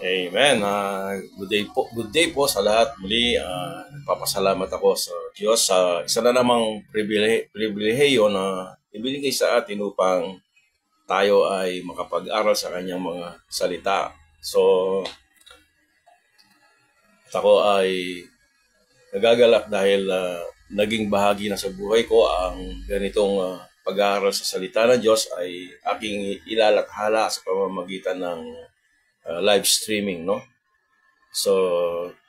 Amen. Good day po sa lahat. Muli, nagpapasalamat ako sa Diyos sa isa na namang pribilehiyo na ibinigay sa atin upang tayo ay makapag-aral sa kanyang mga salita. So, ako ay nagagalak dahil naging bahagi na sa buhay ko ang ganitong pag-aaral sa salita ng Diyos ay aking ilalathala sa pamamagitan ng live streaming, no? So,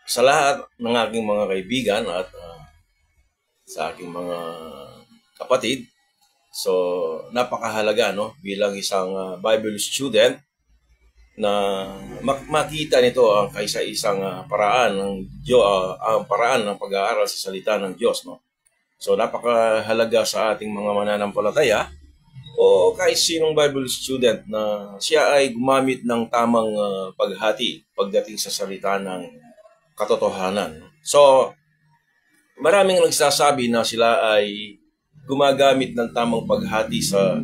sa lahat ng aking mga kaibigan at sa aking mga kapatid, so napakahalaga, no? Bilang isang Bible student na makita nito ang kaisa-isang paraan ng ang paraan ng pag-aaral sa salita ng Diyos, no? So, napakahalaga sa ating mga mananampalataya o kahit sinong Bible student na siya ay gumamit ng tamang paghati pagdating sa salita ng katotohanan. So, maraming nagsasabi na sila ay gumagamit ng tamang paghati sa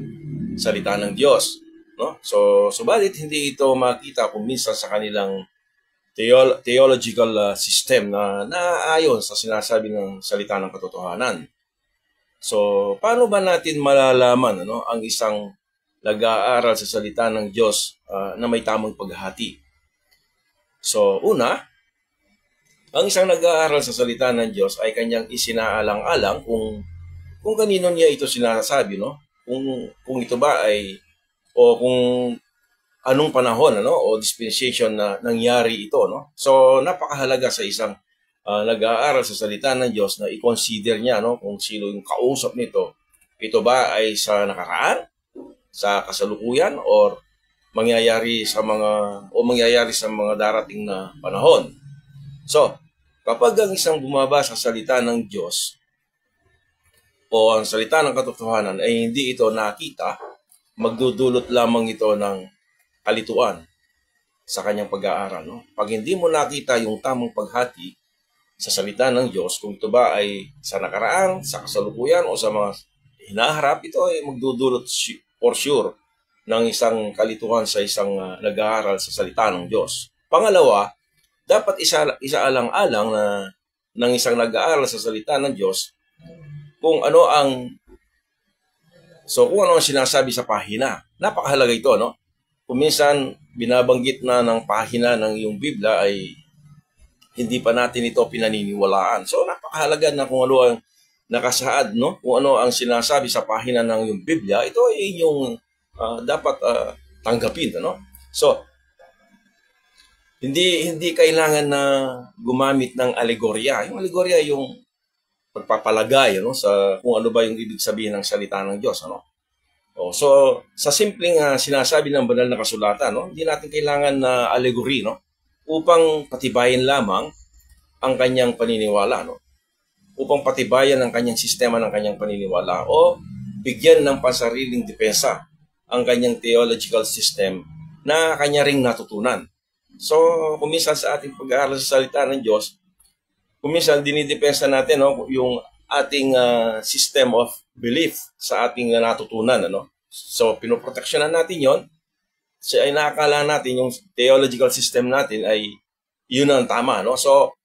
salita ng Diyos, no? So, subalit hindi ito makita kung minsan sa kanilang theological system na naayon sa sinasabi ng salita ng katotohanan. So, paano ba natin malalaman ang isang nag-aaral sa salita ng Diyos na may tamang paghati? So, una, ang isang nag-aaral sa salita ng Diyos ay kanyang isinaalang-alang kung kanino niya ito sinasabi, no? Kung ito ba ay o kung anong panahon o dispensation na nangyari ito, no? So, napakahalaga sa isang nag-aaral sa salita ng Diyos na i-consider niya kung sino yung kausap nito. Ito ba ay sa nakaraan, sa kasalukuyan, or mangyayari sa mga darating na panahon. So, kapag ang isang bumabasa sa salita ng Diyos o ang salita ng katotohanan ay hindi ito nakita, magdudulot lamang ito ng kalituan sa kanyang pag-aaral, no? Pag hindi mo nakita yung tamang paghati sa salita ng Diyos, kung ito ba ay sa nakaraan, sa kasalukuyan, o sa mga hinaharap, ito ay magdudulot for sure ng isang kalituhan sa isang nag-aaral sa salita ng Diyos. Pangalawa, dapat isaalang-alang na ng isang nag-aaral sa salita ng Diyos kung ano ang sinasabi sa pahina. Napakahalaga ito, no? Kung minsan binabanggit na ng pahina ng iyong Biblia ay hindi pa natin ito pinaniniwalaan. So, napakahalaga na kung ano ang nakasaad, no? Kung ano ang sinasabi sa pahina ng iyong Biblia, ito ay inyong dapat tanggapin, no? So, hindi kailangan na gumamit ng alegorya. Yung alegorya yung pagpapalagay, sa kung ano ba yung ibig sabihin ng salita ng Diyos, ano? So, sa simpleng sinasabi ng banal na kasulatan, hindi natin kailangan na allegory, no? Upang patibayin lamang ang kanyang paniniwala, no? Upang patibayan ang kanyang sistema ng kanyang paniniwala o bigyan ng pansariling depensa ang kanyang theological system na kanya ring natutunan. So, kung minsan sa ating pag-aaral sa salita ng Diyos, kung minsan dinidepensa natin yung ating system of belief sa ating natutunan, So, pinoproteksyonan natin yon. Ay nakakala natin yung theological system natin ay yun ang tama, no? So,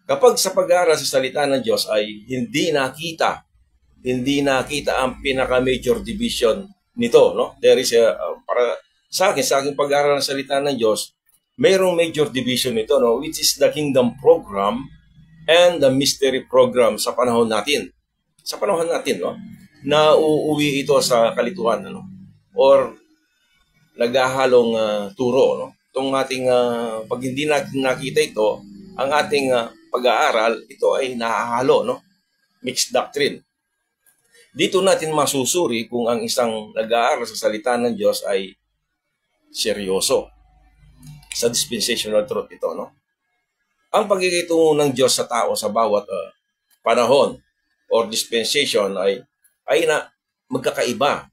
kapag sa pag-aaral sa salita ng Diyos ay hindi nakita ang pinaka-major division nito, no? There is para sa akin pag-aaral ng salita ng Diyos, mayroong major division ito, no, which is the kingdom program and the mystery program sa panahon natin. Sa panahon natin, no, na uuwi ito sa kalituhan, ano, or naghahalong turo, no. Itong ating pag hindi natin nakita ito, ang ating pag-aaral, ito ay nahahalo, no, mixed doctrine. Dito natin masusuri kung ang isang nag-aaral sa salita ng Diyos ay seryoso sa dispensational truth ito, no. Ang pagkikitungo ng Diyos sa tao sa bawat panahon or dispensation ay na magkakaiba.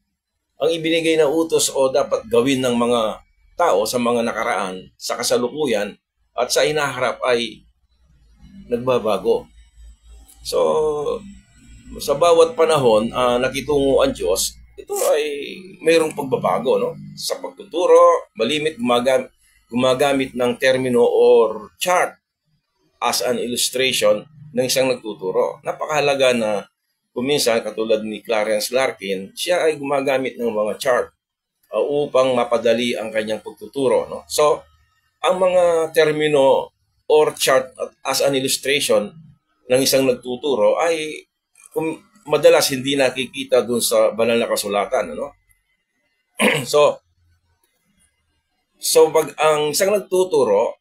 Ang ibinigay na utos o dapat gawin ng mga tao sa mga nakaraan, sa kasalukuyan at sa inaharap ay nagbabago. So, sa bawat panahon nakitungo ang Diyos, ito ay mayroong pagbabago, no? Sa pagtuturo, malimit gumagamit ng termino or chart as an illustration ng isang nagtuturo. Napakahalaga na kuminsan, katulad ni Clarence Larkin, siya ay gumagamit ng mga chart upang mapadali ang kanyang pagtuturo, no? So, ang mga termino or chart as an illustration ng isang nagtuturo ay madalas hindi nakikita dun sa banal na kasulatan, ano? So pag ang isang nagtuturo,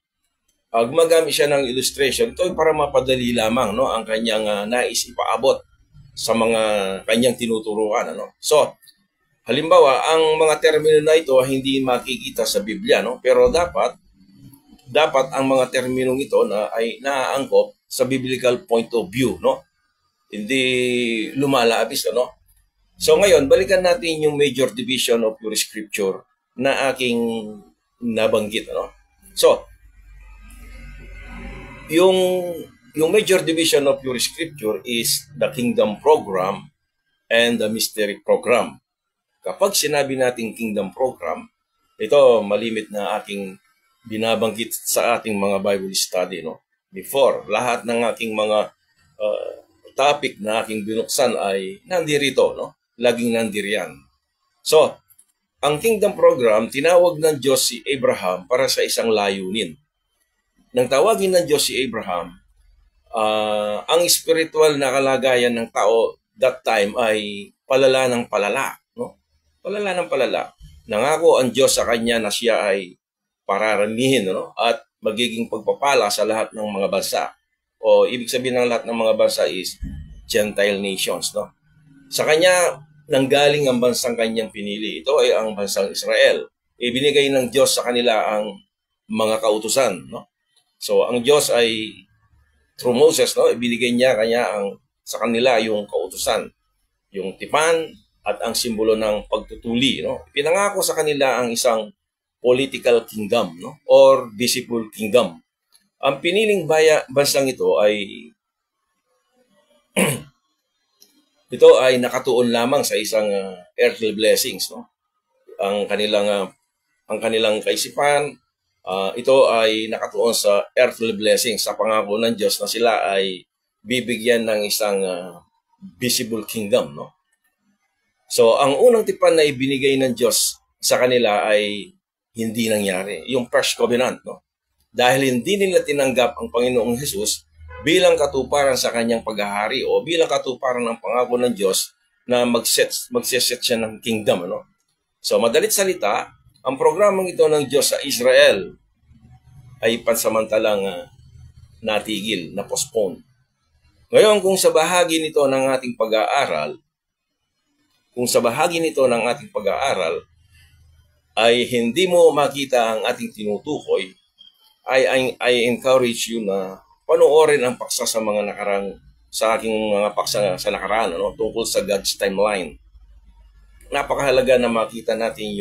gumagamit siya ng illustration, ito ay para mapadali lamang, no, ang kanyang nais ipaabot sa mga kanyang tinuturuan, ano. So, halimbawa, ang mga termino na ito hindi makikita sa Biblia, no, pero dapat ang mga terminong ito na ay naaangkop sa biblical point of view, no. Hindi lumalabis, ano. So ngayon, balikan natin yung major division of pure scripture na aking nabanggit, ano. So, yung major division of pure scripture is the kingdom program and the mystery program. Kapag sinabi natin kingdom program, ito malimit na aking binabanggit sa ating mga Bible study, no. Before, lahat ng aking mga topic na aking binuksan ay nandirito, no. Laging nandiriyan. So, ang kingdom program, tinawag ng Diyos si Abraham para sa isang layunin. Nang tawagin ng Diyos si Abraham, ang spiritual na kalagayan ng tao that time ay palala ng palala, no? Palala ng palala. Nangako ang Diyos sa kanya na siya ay pararamihin, no? At magiging pagpapala sa lahat ng mga bansa. O ibig sabihin ng lahat ng mga bansa is Gentile nations, no? Sa kanya nanggaling ang bansang kanyang pinili. Ito ay ang bansang Israel. Ibinigay ng Diyos sa kanila ang mga kautusan, no? So, ang Diyos ay, through Moses, no, ibinigay niya sa kanila yung kautusan, yung tipan at ang simbolo ng pagtutuli, no. Pinangako sa kanila ang isang political kingdom, no, or visible kingdom. Ang piniling bansang ito ay ito ay nakatuon lamang sa isang earthly blessings, no. Ang kanilang kaisipan, ito ay nakatuon sa earthly blessings, sa pangako ng Diyos na sila ay bibigyan ng isang visible kingdom, no. So, ang unang tipan na ibinigay ng Diyos sa kanila ay hindi nangyari. Yung first covenant, no. Dahil hindi nila tinanggap ang Panginoong Hesus bilang katuparan sa kanyang paghahari o bilang katuparan ng pangako ng Diyos na magseset siya ng kingdom, no. So, madalit salita, ang programang ito ng Diyos sa Israel ay pansamantalang natigil, na-postpone. Ngayon, kung sa bahagi nito ng ating pag-aaral, ay hindi mo makita ang ating tinutukoy, I encourage you na panoorin ang paksa sa mga sa aking mga paksa sa nakaraan, ano, tungkol sa God's timeline. Napakahalaga na makita natin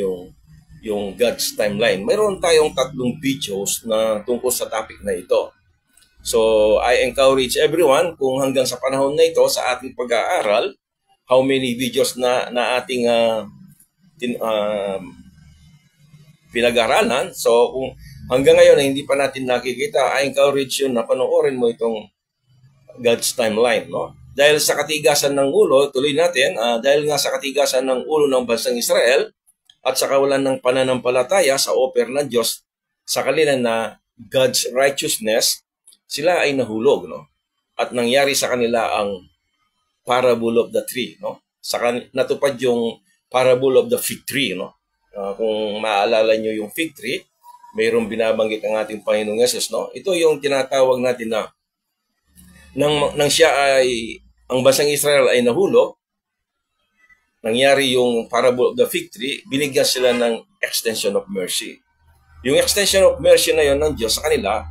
yung God's timeline. Mayroon tayong 3 videos na tungkol sa topic na ito. So, I encourage everyone, kung hanggang sa panahon na ito sa ating pag-aaral, how many videos na ating pinag-aralan. So, kung hanggang ngayon na hindi pa natin nakikita, I encourage you na panoorin mo itong God's timeline, no? Dahil sa katigasan ng ulo, tuloy natin, dahil nga sa katigasan ng ulo ng bansang Israel, at sa kawalan ng pananampalataya sa offer ng Diyos sa kanila na God's righteousness, sila ay nahulog, no? At nangyari sa kanila ang parable of the tree, no? Natupad yung parable of the fig tree, no? Kung maalala nyo yung fig tree, mayroong binabanggit ang ating Panginoong Yesus, no? Ito yung tinatawag natin na nang siya ay, ang bansang Israel ay nahulog, nangyari yung parable of the fig tree, binigyan sila ng extension of mercy. Yung extension of mercy na yon ng Diyos sa kanila,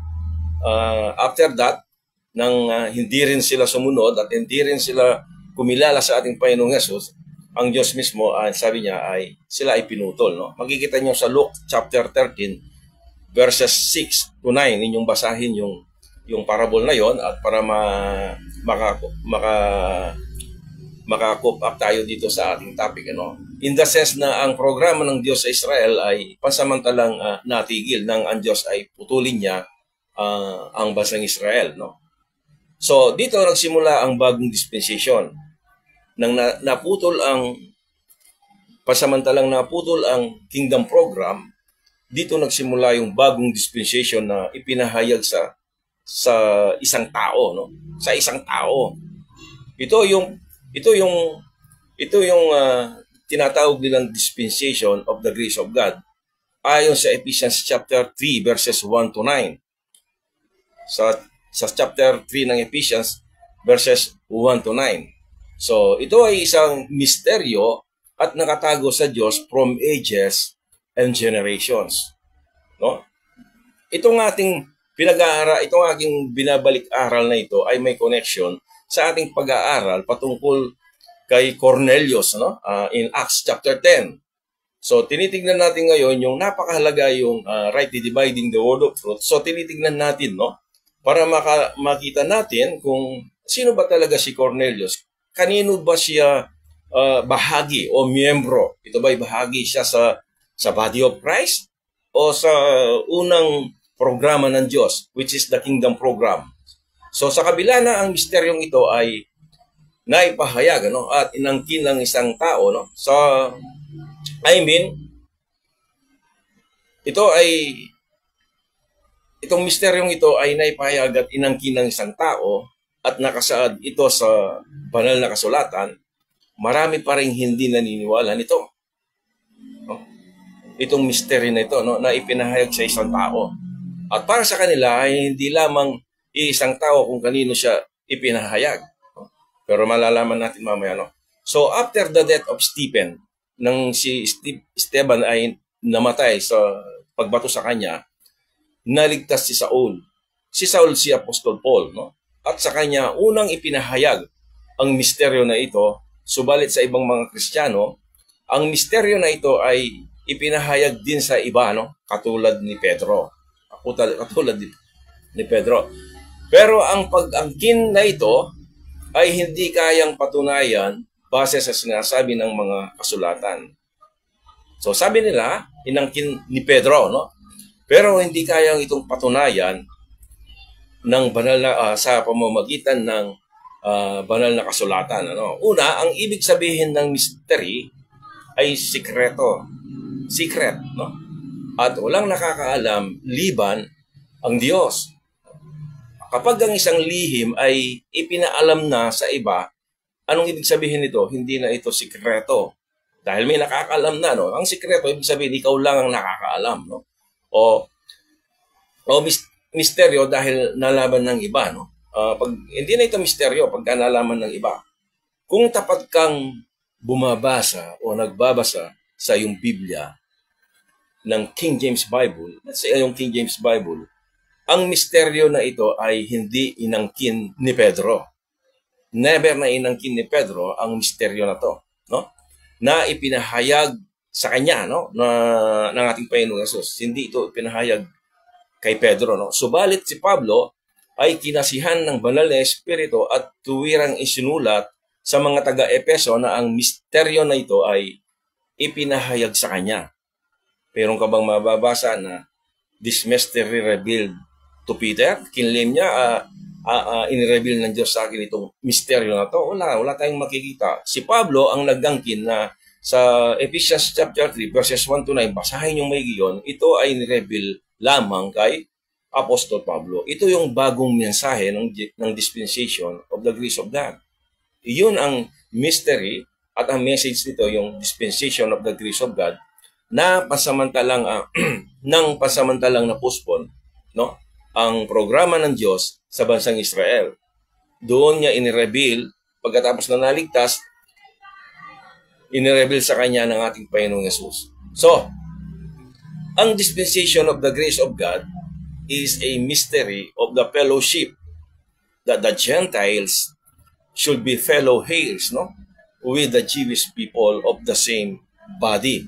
after that, nang hindi rin sila sumunod at hindi rin sila kumilala sa ating Panginoong Yesus, ang Diyos mismo, sabi niya, ay sila ay pinutol. No? Makikita niyo sa Luke chapter 13, verses 6 to 9, inyong basahin yung parable na yon at para maka-cope up tayo dito sa ating topic. Ano? In the sense na ang programa ng Diyos sa Israel ay pansamantalang natigil nang ang Diyos ay putulin niya ang bansang Israel. No? So, dito nagsimula ang bagong dispensation. Nang pansamantalang naputol ang kingdom program, dito nagsimula yung bagong dispensation na ipinahayag sa isang tao, no? Sa isang tao. Ito yung tinatawag nilang dispensation of the grace of God. Ayon sa Ephesians chapter 3 verses 1 to 9. Sa chapter 3 ng Ephesians verses 1 to 9. So, ito ay isang misteryo at nakatago sa Diyos from ages and generations. No? Itong ating itong aking binabalik-aral na ito ay may connection sa ating pag-aaral patungkol kay Cornelius, no? In Acts chapter 10. So, tinitingnan natin ngayon yung napakahalaga yung rightly dividing the word of truth. So, tinitingnan natin, no? Para makita natin kung sino ba talaga si Cornelius. Kanino ba siya bahagi o miyembro? Ito ba'y bahagi siya sa body of Christ o sa unang programa ng Diyos, which is the kingdom program? So sa kabila na ang misteryong ito ay naipahayag, ano, at inangkin ng isang tao, no? Itong misteryong ito ay naipahayag at inangkin ng isang tao at nakasaad ito sa banal na kasulatan, marami pa rin hindi naniniwala nito. No? Itong misteryo na ito, no, na ipinahayag sa isang tao. At para sa kanila ay hindi lamang isang tao kung kanino siya ipinahayag. No? Pero malalaman natin mamaya. No? So after the death of Stephen, nang si Esteban ay namatay sa pagbato sa kanya, naligtas si Saul. Si Saul si Apostol Paul, no? At sa kanya unang ipinahayag ang misteryo na ito, subalit sa ibang mga Kristiyano, ang misteryo na ito ay ipinahayag din sa iba, no? Katulad ni Pedro. Katulad ni Pedro. Pero ang pag-angkin na ito ay hindi kayang patunayan base sa sinasabi ng mga kasulatan. So sabi nila, inangkin ni Pedro, no? Pero hindi kayang itong patunayan ng banal na sa pamamagitan ng banal na kasulatan. Ano? Una, ang ibig sabihin ng mystery ay sikreto. Secret, no? At walang nakakaalam liban ang Diyos. Kapag ang isang lihim ay ipinaalam na sa iba, anong ibig sabihin nito? Hindi na ito sikreto. Dahil may nakakaalam na, no? Ang sikreto, ibig sabihin, ikaw lang ang nakakaalam, no? O misteryo dahil nalaman ng iba, no? Hindi na ito misteryo pagka nalaman ng iba. Kung tapat kang bumabasa o nagbabasa sa iyong Biblia ng King James Bible, let's say yung King James Bible, ang misteryo na ito ay hindi inangkin ni Pedro. Never na inangkin ni Pedro ang misteryo na to, no? Na ipinahayag sa kanya, no, ng ating Panginoong Hesus. Hindi ito ipinahayag kay Pedro, no. Subalit si Pablo ay kinasihan ng banal na espiritu at tuwirang isinulat sa mga taga-Epeso na ang misteryo na ito ay ipinahayag sa kanya. Pero ka bang mababasa na this mystery revealed to Peter? Kinlaim niya, inireveal ng Diyos sa akin itong misteryo na to. Wala tayong makikita. Si Pablo ang nagangkin na sa Ephesians chapter 3 verses 1 to 9, basahin yung may giyon, ito ay nireveal lamang kay Apostol Pablo. Ito yung bagong mensahe ng dispensation of the grace of God. Iyon ang mystery at ang message nito, yung dispensation of the grace of God, na pasamantalang na-postpone, no? Ang programa ng Diyos sa bansang Israel. Doon niya inireveal, pagkatapos na naligtas, inireveal sa kanya ng ating Panginoong Yesus. So, ang dispensation of the grace of God is a mystery of the fellowship that the Gentiles should be fellow heirs, no, with the Jewish people of the same body,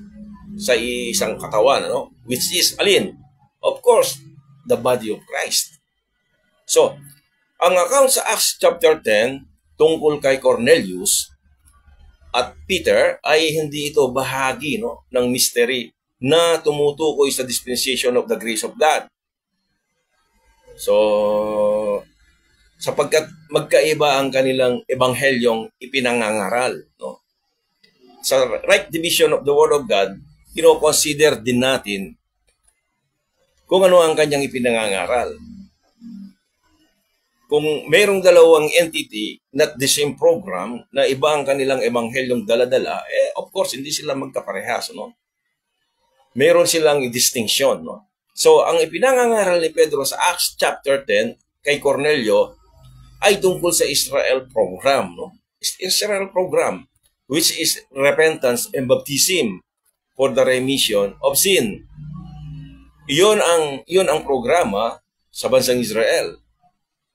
sa isang katawan, no, which is alin? Of course, the body of Christ. So, ang account sa Acts chapter 10 tungkol kay Cornelius at Peter ay hindi ito bahagi, no, ng mystery na tumutukoy sa dispensation of the grace of God. So, sapagkat magkaiba ang kanilang ebanghelyong ipinangangaral, no? Sa right division of the Word of God, kino-consider din natin kung ano ang kanyang ipinangangaral. Kung mayroong dalawang entity, not the same program, na iba ang kanilang ebanghelyong daladala, of course, hindi sila magkaparehas, no? Mayroon silang distinction, no? So, ang ipinangangaral ni Pedro sa Acts chapter 10 kay Cornelio ay tungkol sa Israel program, no? Israel program, which is repentance and baptism for the remission of sin. Iyon ang programa sa bansang Israel.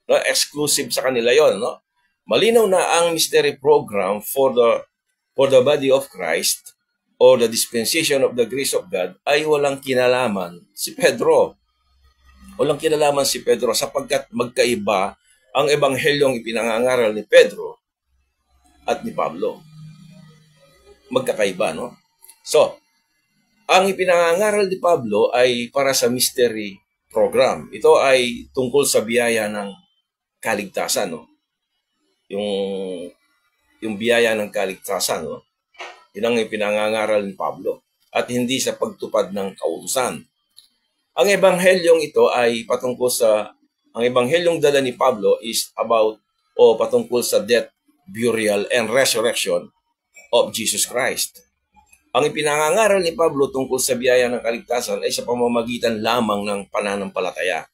No, exclusive sa kanila 'yon, no? Malinaw na ang mystery program for the body of Christ or the dispensation of the grace of God ay walang kinalaman si Pedro. Walang kinalaman si Pedro sapagkat magkaiba ang ebanghelyong ipinangangaral ni Pedro at ni Pablo. Magkakaiba, no? So, ang ipinangangaral ni Pablo ay para sa mystery program. Ito ay tungkol sa biyaya ng kaligtasan, no? Yung biyaya ng kaligtasan, no? Yun ang ipinangangaral ni Pablo at hindi sa pagtupad ng kautusan. Ang ebanghelyong ito ay patungkol sa ang ebanghelyong dala ni Pablo is about o patungkol sa death, burial, and resurrection of Jesus Christ. Ang ipinangangaral ni Pablo tungkol sa biyaya ng kaligtasan ay sa pamamagitan lamang ng pananampalataya.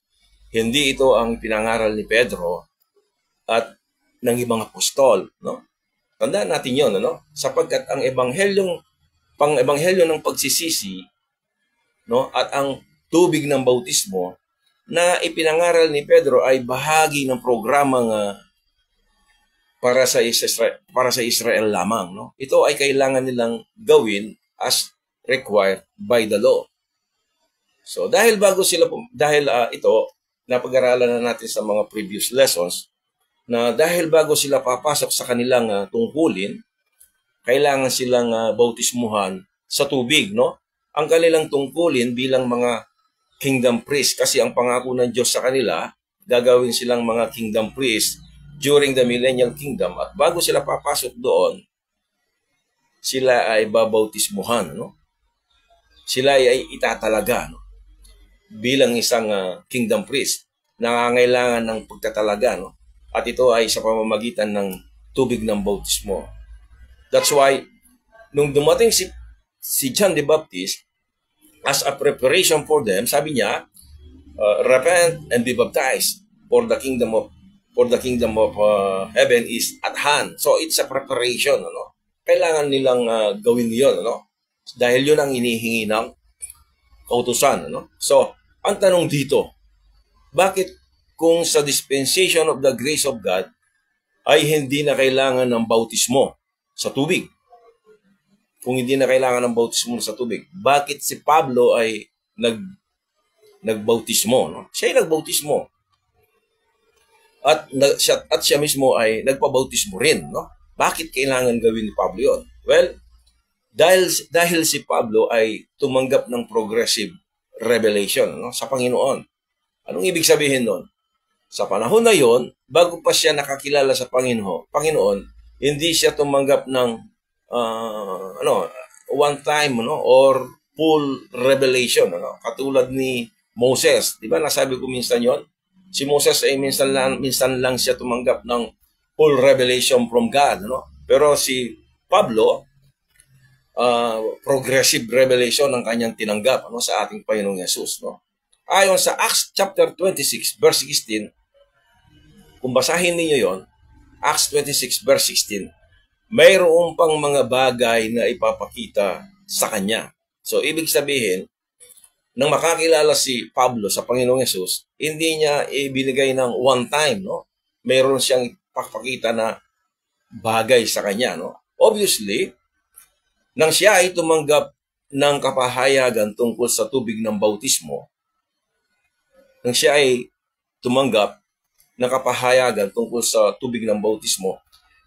Hindi ito ang pinangaral ni Pedro at ng ibang apostol, no? Tandaan natin 'yon, no? Sapagkat ang pang-ebanghelyo ng pagsisisi, no, at ang tubig ng bautismo na ipinangaral ni Pedro ay bahagi ng programang para sa Israel lamang, no? Ito ay kailangan nilang gawin as required by the law. So ito napag-aralan na natin sa mga previous lessons na dahil bago sila papasok sa kanilang tungkulin, kailangan silang bautismuhan sa tubig, no? Ang kanilang tungkulin bilang mga kingdom priest, kasi ang pangako ng Diyos sa kanila, gagawin silang mga kingdom priest during the millennial kingdom, at bago sila papasok doon, sila ay babautismuhan, no? Sila ay itatalaga, no? Bilang isang kingdom priest, nangangailangan ng pagtatalaga, no? At ito ay sa pamamagitan ng tubig ng bautismo. That's why nung dumating si John the Baptist, as a preparation for them, sabi niya, repent and be baptized, for the kingdom of heaven is at hand. So it's a preparation, ano? Kailangan nilang gawin 'yon, ano? Dahil 'yun ang hinihingi ng kautusan, ano? So, ang tanong dito, bakit kung sa dispensation of the grace of God ay hindi na kailangan ng bautismo sa tubig? Kung hindi na kailangan ng bautismo sa tubig, bakit si Pablo ay nagbautismo, no? Siya ay nagbautismo. At siya mismo ay nagpabautismo rin, no? Bakit kailangan gawin ni Pablo 'yon? Well, dahil si Pablo ay tumanggap ng progressive revelation, no, sa Panginoon. Anong ibig sabihin nun? Sa panahon na 'yon, bago pa siya nakakilala sa Panginoon, hindi siya tumanggap ng one time, no, or full revelation, ano, katulad ni Moses. Di ba nasabi ko minsan yon? Si Moses ay minsan lang siya tumanggap ng full revelation from God. No? Pero si Pablo, progressive revelation ang kanyang tinanggap sa ating Panginoong Yesus. No? Ayon sa Acts chapter 26, verse 16, kung basahin ninyo yon, Acts 26, verse 16, mayroon pang mga bagay na ipapakita sa kanya. So, ibig sabihin, nang makakilala si Pablo sa Panginoong Yesus, hindi niya ibinigay ng one time, no? Mayroon siyang ipapakita na bagay sa kanya, no? Obviously, nang siya ay tumanggap ng kapahayagan tungkol sa tubig ng bautismo, nang siya ay tumanggap ng kapahayagan tungkol sa tubig ng bautismo,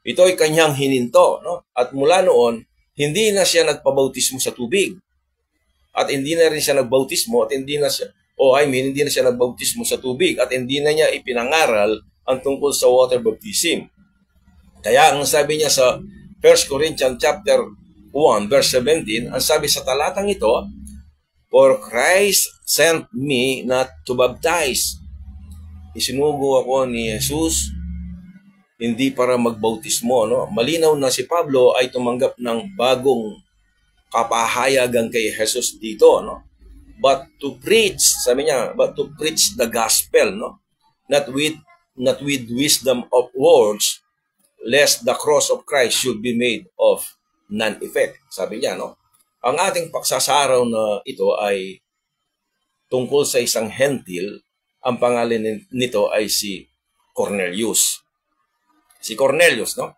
ito ay kanyang hininto, no? At mula noon, hindi na siya nagpabautismo sa tubig. At hindi na rin siya nagbautismo at hindi na siya, hindi na siya nagbautismo sa tubig at hindi na niya ipinangaral ang tungkol sa water baptism. Kaya ang sabi niya sa 1 Corinthians chapter 1 verse 17, ang sabi sa talatang ito, "For Christ sent me not to baptize." Isinugo ako ni Jesus hindi para magbautismo, no? Malinaw na si Pablo ay tumanggap ng bagong kapahayagan kay Jesus dito, no? But to preach, sabi niya, but to preach the gospel, no? Not with wisdom of words, lest the cross of Christ should be made of none effect. Sabi niya, no? Ang ating pagsasaraw na ito ay tungkol sa isang hentil. Ang pangalan nito ay si Cornelius. Si Cornelius, no?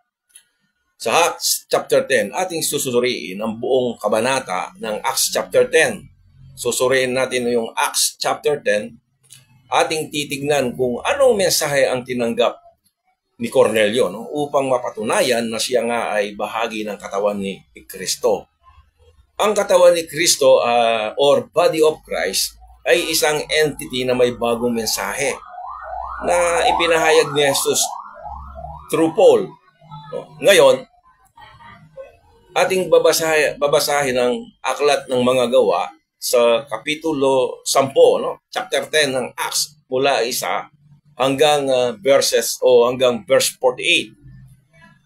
Sa Acts chapter 10, ating susuriin ang buong kabanata ng Acts chapter 10. Susuriin natin yung Acts chapter 10, ating titignan kung anong mensahe ang tinanggap ni Cornelio, no? Upang mapatunayan na siya nga ay bahagi ng katawan ni Kristo. Ang katawan ni Kristo or body of Christ ay isang entity na may bagong mensahe na ipinahayag ni Jesus through Paul. Ngayon, ating babasahin ang aklat ng mga gawa sa kapitulo 10, no? Chapter 10 ng Acts, mula 1 hanggang verse 48.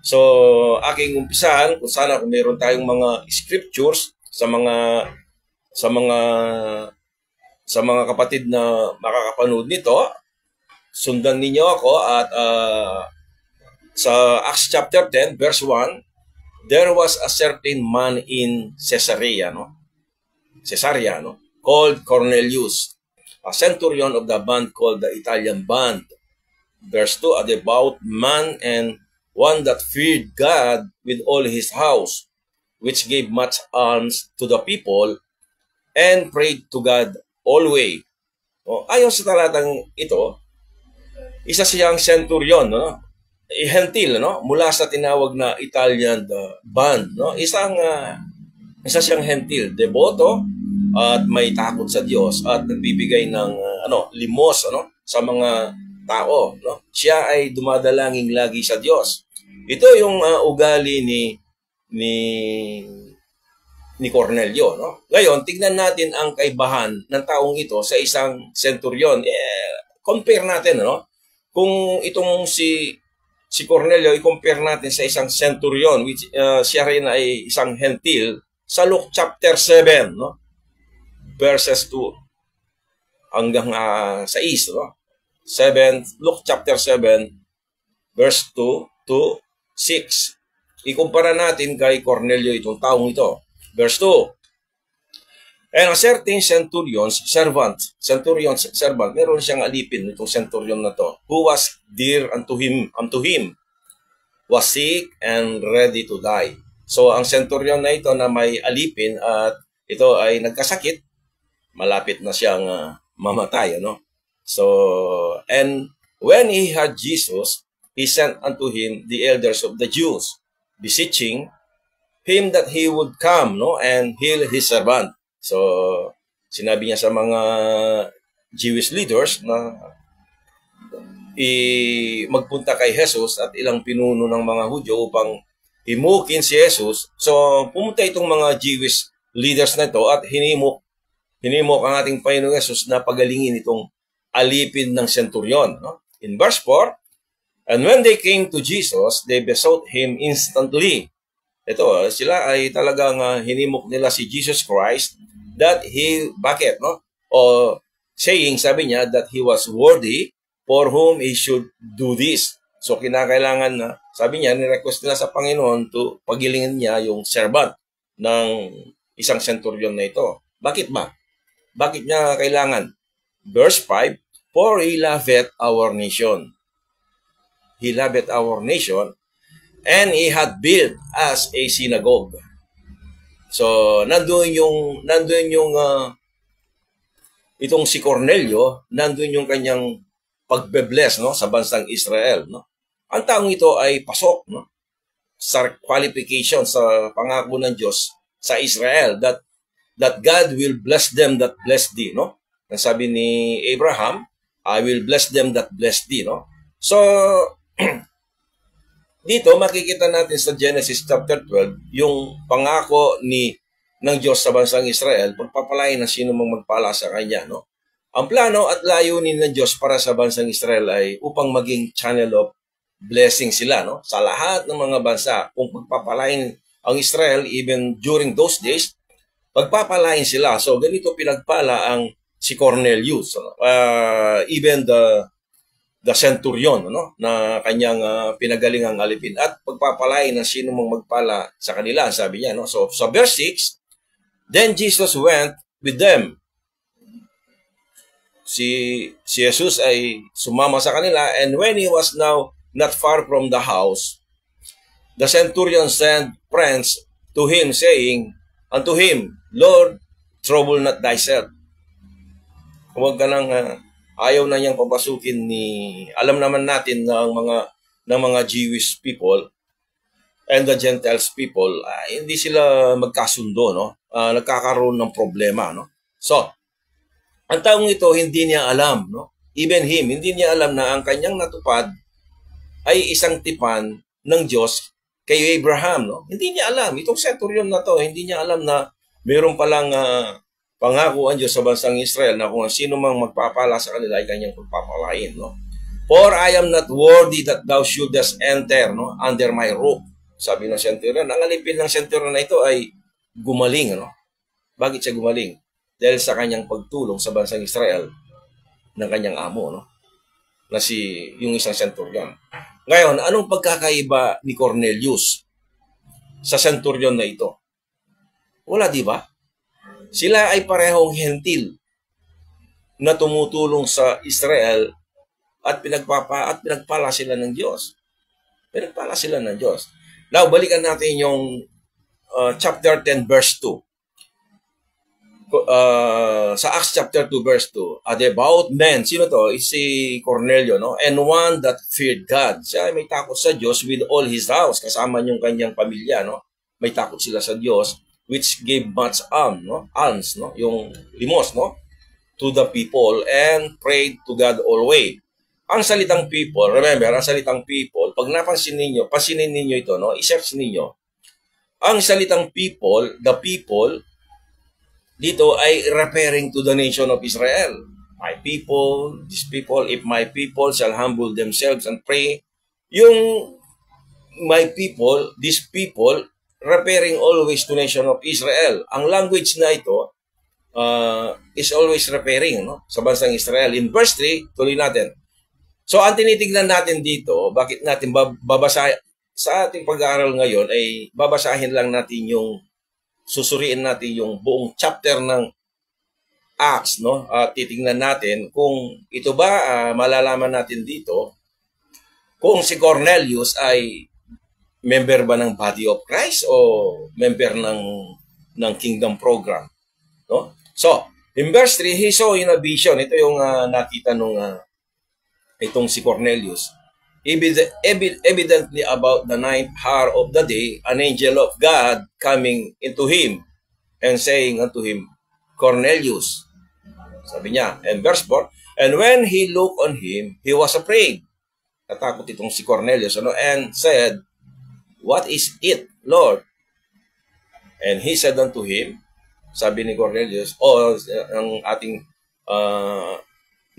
So, aking umpisahan kung meron tayong mga scriptures sa mga kapatid na makakapanood nito, sundan ninyo ako at sa Acts chapter 10 verse 1, there was a certain man in Caesarea, called Cornelius, a centurion of the band called the Italian band. Verse 2, a devout man and one that feared God with all his house, which gave much alms to the people and prayed to God always. Ayon sa talatang ito, isa siyang centurion, no? Hentil, no? Mula sa tinawag na Italian band, no? Isa siyang hentil, deboto at may takot sa Diyos at nagbibigay ng limos, sa mga tao, no? Siya ay dumadalangin lagi sa Diyos. Ito yung ugali ni Cornelio, no? Ngayon, tignan natin ang kaibahan ng taong ito sa isang centurion. Compare natin, no? Kung itong si Cornelio, i-compare natin sa isang centurion, which siya rin ay isang hentil, sa Luke chapter 7, no? Verses 2 hanggang 6, no? Luke chapter 7, verse 2 to 6. Ikumpara natin kay Cornelio itong taong ito. Verse 2. And a certain centurion's servant, meron siyang alipin itong centurion na to, who was dear unto him, was sick and ready to die. So ang centurion na ito na may alipin at ito ay nagkasakit, malapit na siyang mamatay, ano? So, and when he had Jesus, he sent unto him the elders of the Jews, beseeching him that he would come, no, and heal his servant. So, sinabi niya sa mga Jewish leaders na magpunta kay Jesus at ilang pinuno ng mga Hudyo upang himukin si Jesus. So, pumunta itong mga Jewish leaders na ito at hinimok hinimok ang ating Panginoong Yesus na pagalingin itong alipin ng senturyon. No? In verse 4, and when they came to Jesus, they besought him instantly. Ito, sila ay talagang hinimok nila si Jesus Christ that bakit, no? O saying, sabi niya, that he was worthy for whom he should do this. So, kinakailangan na, sabi niya, nirequest nila sa Panginoon to pagilingin niya yung servant ng isang centurion na ito. Bakit ba? Bakit niya kailangan? Verse 5, for he loveth our nation. He loveth our nation, and he had built us a synagogue. So, nandun yung itong si Cornelio, nandun yung kanyang pagbe-bless, no, sa bansang Israel, no. Ang taong ito ay pasok, no, sa qualification sa pangako ng Diyos sa Israel that God will bless them that bless thee, no. Ang sabi ni Abraham, I will bless them that bless thee, no. So, dito makikita natin sa Genesis chapter 12 yung pangako ng Diyos sa bansang Israel, pagpapalain ng sino mang magpala sa kanya, no? Ang plano at layunin ng Diyos para sa bansang Israel ay upang maging channel of blessing sila, no? Sa lahat ng mga bansa, kung pagpapalain ang Israel even during those days, pagpapalain sila. So ganito pinagpala ang si Cornelius, no? Even the centurion, no, na kanyang pinagalingang alipin at pagpapalain ng sino mong magpala sa kanila, sabi niya, no. So sa verse 6, then Jesus went with them. Si Jesus ay sumama sa kanila, and when he was now not far from the house, the centurion sent friends to him, saying unto him, Lord, trouble not thyself. Huwag ka nang ayaw na niyang papasukin alam naman natin ng mga Jewish people and the Gentiles people, hindi sila magkasundo, no? Nagkakaroon ng problema, no? So, ang taong ito hindi niya alam, no? Even him, hindi niya alam na ang kanyang natupad ay isang tipan ng Diyos kay Abraham, no? Hindi niya alam. Itong centurion na to, hindi niya alam na mayroon palang pangako ang Diyos sa bansang Israel na kung sino mang magpapala sa kanila ay kanyang pagpapalain, no? For I am not worthy that thou shouldest enter, no, under my roof. Sabi ng centurion, ang alipin ng centurion na ito ay gumaling, no? Bakit siya gumaling? Dahil sa kanyang pagtulong sa bansang Israel ng kanyang amo, no? Na yung isang centurion. Ngayon, anong pagkakaiba ni Cornelius sa centurion na ito? Wala, di ba? Sila ay parehong hentil na tumutulong sa Israel at pinagpala sila ng Diyos. Pinagpala sila ng Diyos. Now, balikan natin yung chapter 10 verse 2. Sa Acts chapter 2 verse 2, a devout man, sino to? It's si Cornelio, no? And one that feared God. Siya ay may takot sa Diyos with all his house, kasama yung kanyang pamilya, no? May takot sila sa Diyos, which gave much alms, no? Yung limos, no? To the people and prayed to God always. Ang salitang people, remember, ang salitang people, pag pasinin ninyo ito, no? I-search ninyo. Ang salitang people, the people, dito ay referring to the nation of Israel. My people, these people, if my people shall humble themselves and pray. Yung my people, these people, referring always to nation of Israel. Ang language na ito is always referring, no, sa bansang Israel. In verse 3, tuloy natin. So, ang tinitignan natin dito, bakit natin babasahin, sa ating pag-aaral ngayon ay babasahin lang natin susuriin natin yung buong chapter ng Acts, no? At titingnan natin kung ito ba, malalaman natin dito, kung si Cornelius ay member ba ng Body of Christ o member ng Kingdom Program, no? So, in verse 3, he saw in a vision. Ito yung nakita itong si Cornelius. Evidently about the 9th hour of the day, an angel of God coming into him and saying unto him, Cornelius. Sabi niya, and verse 4, and when he looked on him, he was afraid. Natakot itong si Cornelius, and said, what is it, Lord? And he said unto him, sabi ni Cornelius, o ng ating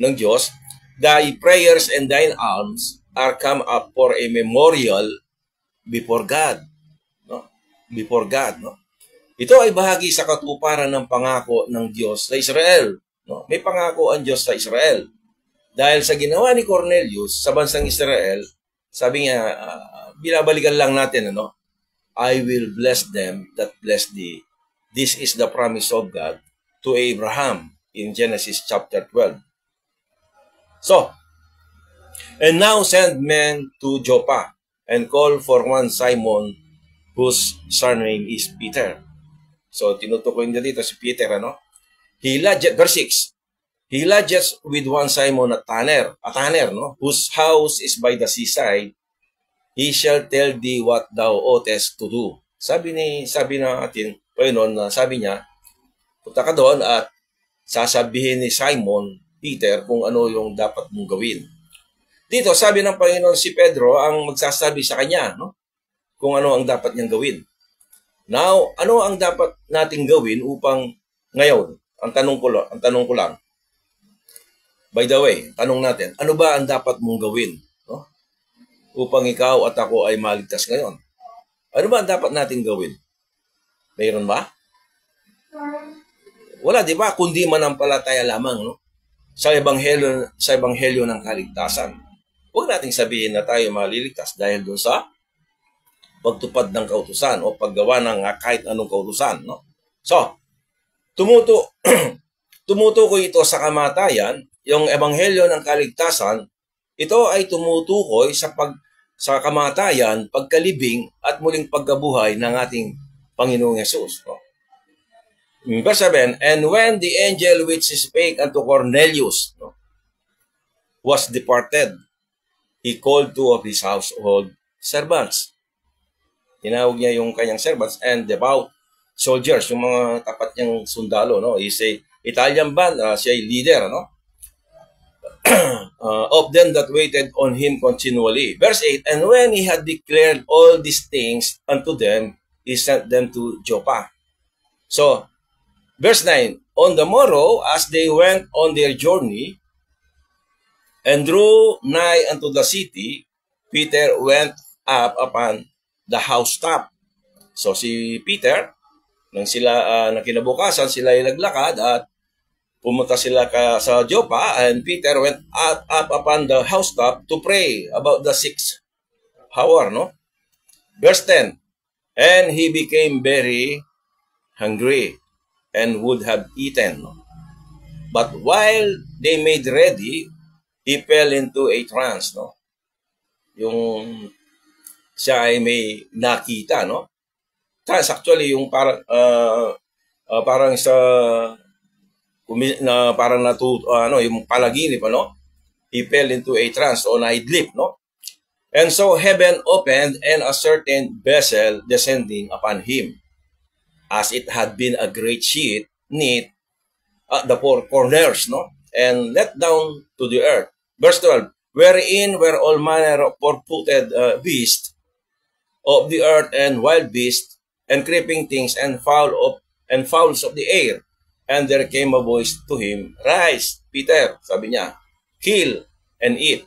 ng Diyos, thy prayers and thine alms are come up for a memorial before God. No? Before God. No? Ito ay bahagi sa katuparan ng pangako ng Diyos sa Israel. No? May pangako ang Diyos sa Israel. Dahil sa ginawa ni Cornelius sa bansang Israel, sabi niya, binabalikan lang natin, ano? I will bless them that bless thee. This is the promise of God to Abraham in Genesis chapter 12. So, and now send men to Joppa and call for one Simon whose surname is Peter. So, tinutukoy niya dito si Peter, ano? Verse 6. He lodges with one Simon a tanner, no? Whose house is by the seaside. He shall tell thee what thou oughtest to do. Sabi na atin, Panginoon, sabi niya, punta ka doon at sasabihin ni Simon, Peter, kung ano yung dapat mong gawin. Dito, sabi ng Panginoon, si Pedro ang magsasabi sa kanya, no? Kung ano ang dapat niyang gawin. Now, ano ang dapat nating gawin upang ngayon? Ang tanong ko lang. By the way, tanong natin, ano ba ang dapat mong gawin? No? Upang ikaw at ako ay maligtas ngayon. Ano ba ang dapat natin gawin? Mayroon ba? Wala, di ba? Kundi manampalataya lamang, no? Sa ebanghelyo ng kaligtasan. Huwag nating sabihin na tayo maliligtas dahil doon sa pagtupad ng kautusan o paggawa ng kahit anong kautusan, no? So, tumutukoy ito sa kamatayan, yung ebanghelyo ng kaligtasan, ito ay tumutukoy sa kamatayan, pagkalibing at muling pagkabuhay ng ating Panginoong Hesus. No? Verse 7, and when the angel which spake unto Cornelius, no, was departed, he called two of his household servants. Tinawag niya yung kanyang servants and devout soldiers, yung mga tapat niyang sundalo. No? He's a Italian band, siya ay leader, no? Of them that waited on him continually. Verse 8, and when he had declared all these things unto them, he sent them to Joppa. So, verse 9, on the morrow, as they went on their journey, and drew nigh unto the city, Peter went up upon the housetop. So, si Peter, nang kinabukasan, sila ay naglakad at pumunta sila sa Joppa, and Peter went up upon the housetop to pray about the 6th hour, no? Verse 10, and he became very hungry and would have eaten. No? But while they made ready, he fell into a trance, no? Yung siya ay may nakita, no? Trance actually yung parang sa parang yung palaginip, ano? He fell into a trance o naidlip, no? And so heaven opened and a certain vessel descending upon him, as it had been a great sheet knit at the four corners, no? And let down to the earth. Verse 12, wherein were all manner of four-footed beasts of the earth and wild beasts and creeping things and fowls of the air. And there came a voice to him, rise, Peter, sabi niya, kill and eat.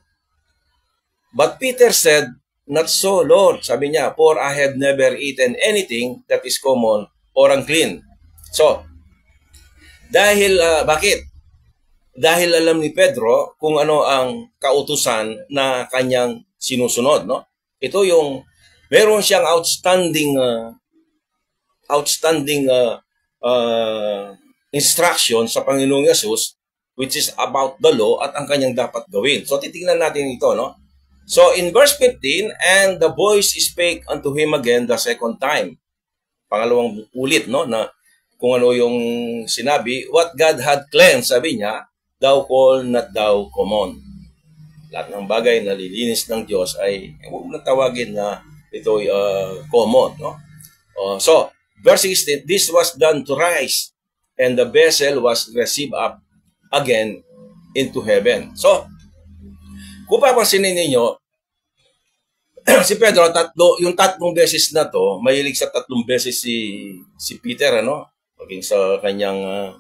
But Peter said, not so, Lord, sabi niya, for I have never eaten anything that is common or unclean. So, bakit? Dahil alam ni Pedro kung ano ang kautusan na kanyang sinusunod, no? Ito yung, meron siyang outstanding instruction sa Panginoong Yesus, which is about the law at ang kanyang dapat gawin. So, titingnan natin ito, no? So, in verse 15, and the voice spake unto him again the second time. Pangalawang ulit, no? Na kung ano yung sinabi, what God had cleansed, sabi niya, thou call not thou common. Lahat ng bagay na lilinis ng Diyos ay huwag na tawagin na ito ay common, no? So, verse 16, this was done to rise, and the vessel was received up again into heaven. So, kung papansinin ninyo, si Pedro, yung tatlong beses na to, mahilig sa tatlong beses si Peter, ano? maging sa kanyang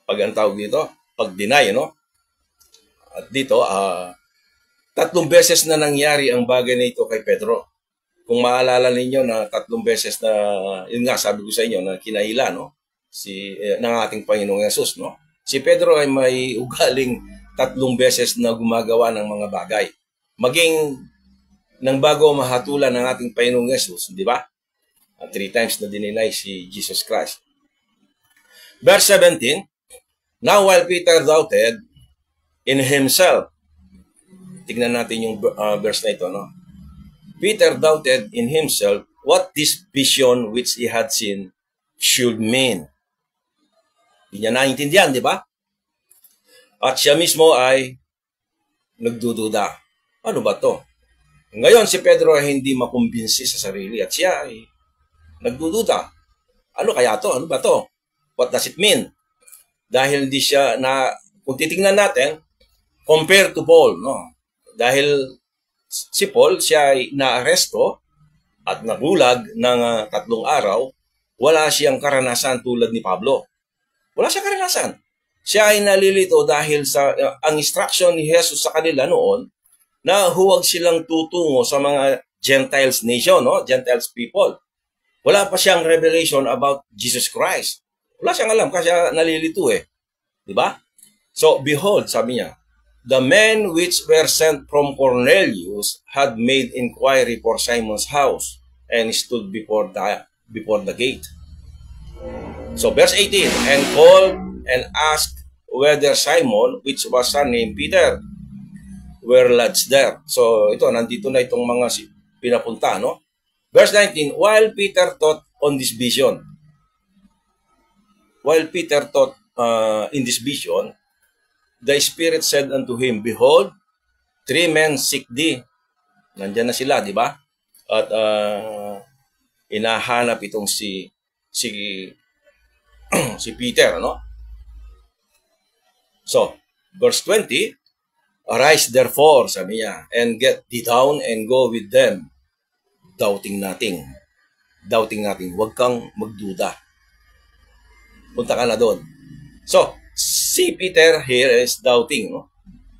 pag-antawag dito, pag-deny, no? At dito, 3 beses na nangyari ang bagay na ito kay Pedro. Kung maalala ninyo na 3 beses na, yun nga, sabi ko sa inyo, na kinahila, no? Ng ating Panginoong Yesus, no? Si Pedro ay may ugaling 3 beses na gumagawa ng mga bagay. Maging nang bago mahatulan ng ating Panginoong Yesus, di ba? 3 times na dininay si Jesus Christ. Verse 17, now while Peter doubted in himself, tignan natin yung verse na ito, no? Peter doubted in himself what this vision which he had seen should mean. Hindi niya naintindihan, di ba? At siya mismo ay nagdududa. Ano ba to? Ngayon si Pedro ay hindi makumbinsi sa sarili at siya ay nagdududa. Ano kaya to? Ano ba to? What does it mean? Dahil hindi siya kung titingnan natin, compared to Paul, no? Dahil si Paul, siya ay naaresto at nabulag ng 3 araw, wala siyang karanasan tulad ni Pablo. Wala siyang karanasan. Siya ay nalilito dahil sa ang instruction ni Jesus sa kanila noon na huwag silang tutungo sa mga Gentiles nation, no? Gentiles people. Wala pa siyang revelation about Jesus Christ. Wala siyang alam kasi nalilito eh. Di ba? So, behold, sabi niya, the men which were sent from Cornelius had made inquiry for Simon's house and stood before the gate. So, verse 18, and called and asked whether Simon, which was named Peter, were lodged there. So, ito, nandito na itong mga pinapunta, no? Verse 19, while Peter thought on this vision, in this vision, the Spirit said unto him, behold, 3 men seek thee. Nandiyan na sila, di ba? At inahanap itong si Peter, no? So, verse 20, arise therefore, sabi niya, and get thee down and go with them. Doubting nothing. Huwag kang magduda. Punta ka na doon. So, si Peter here is doubting, no?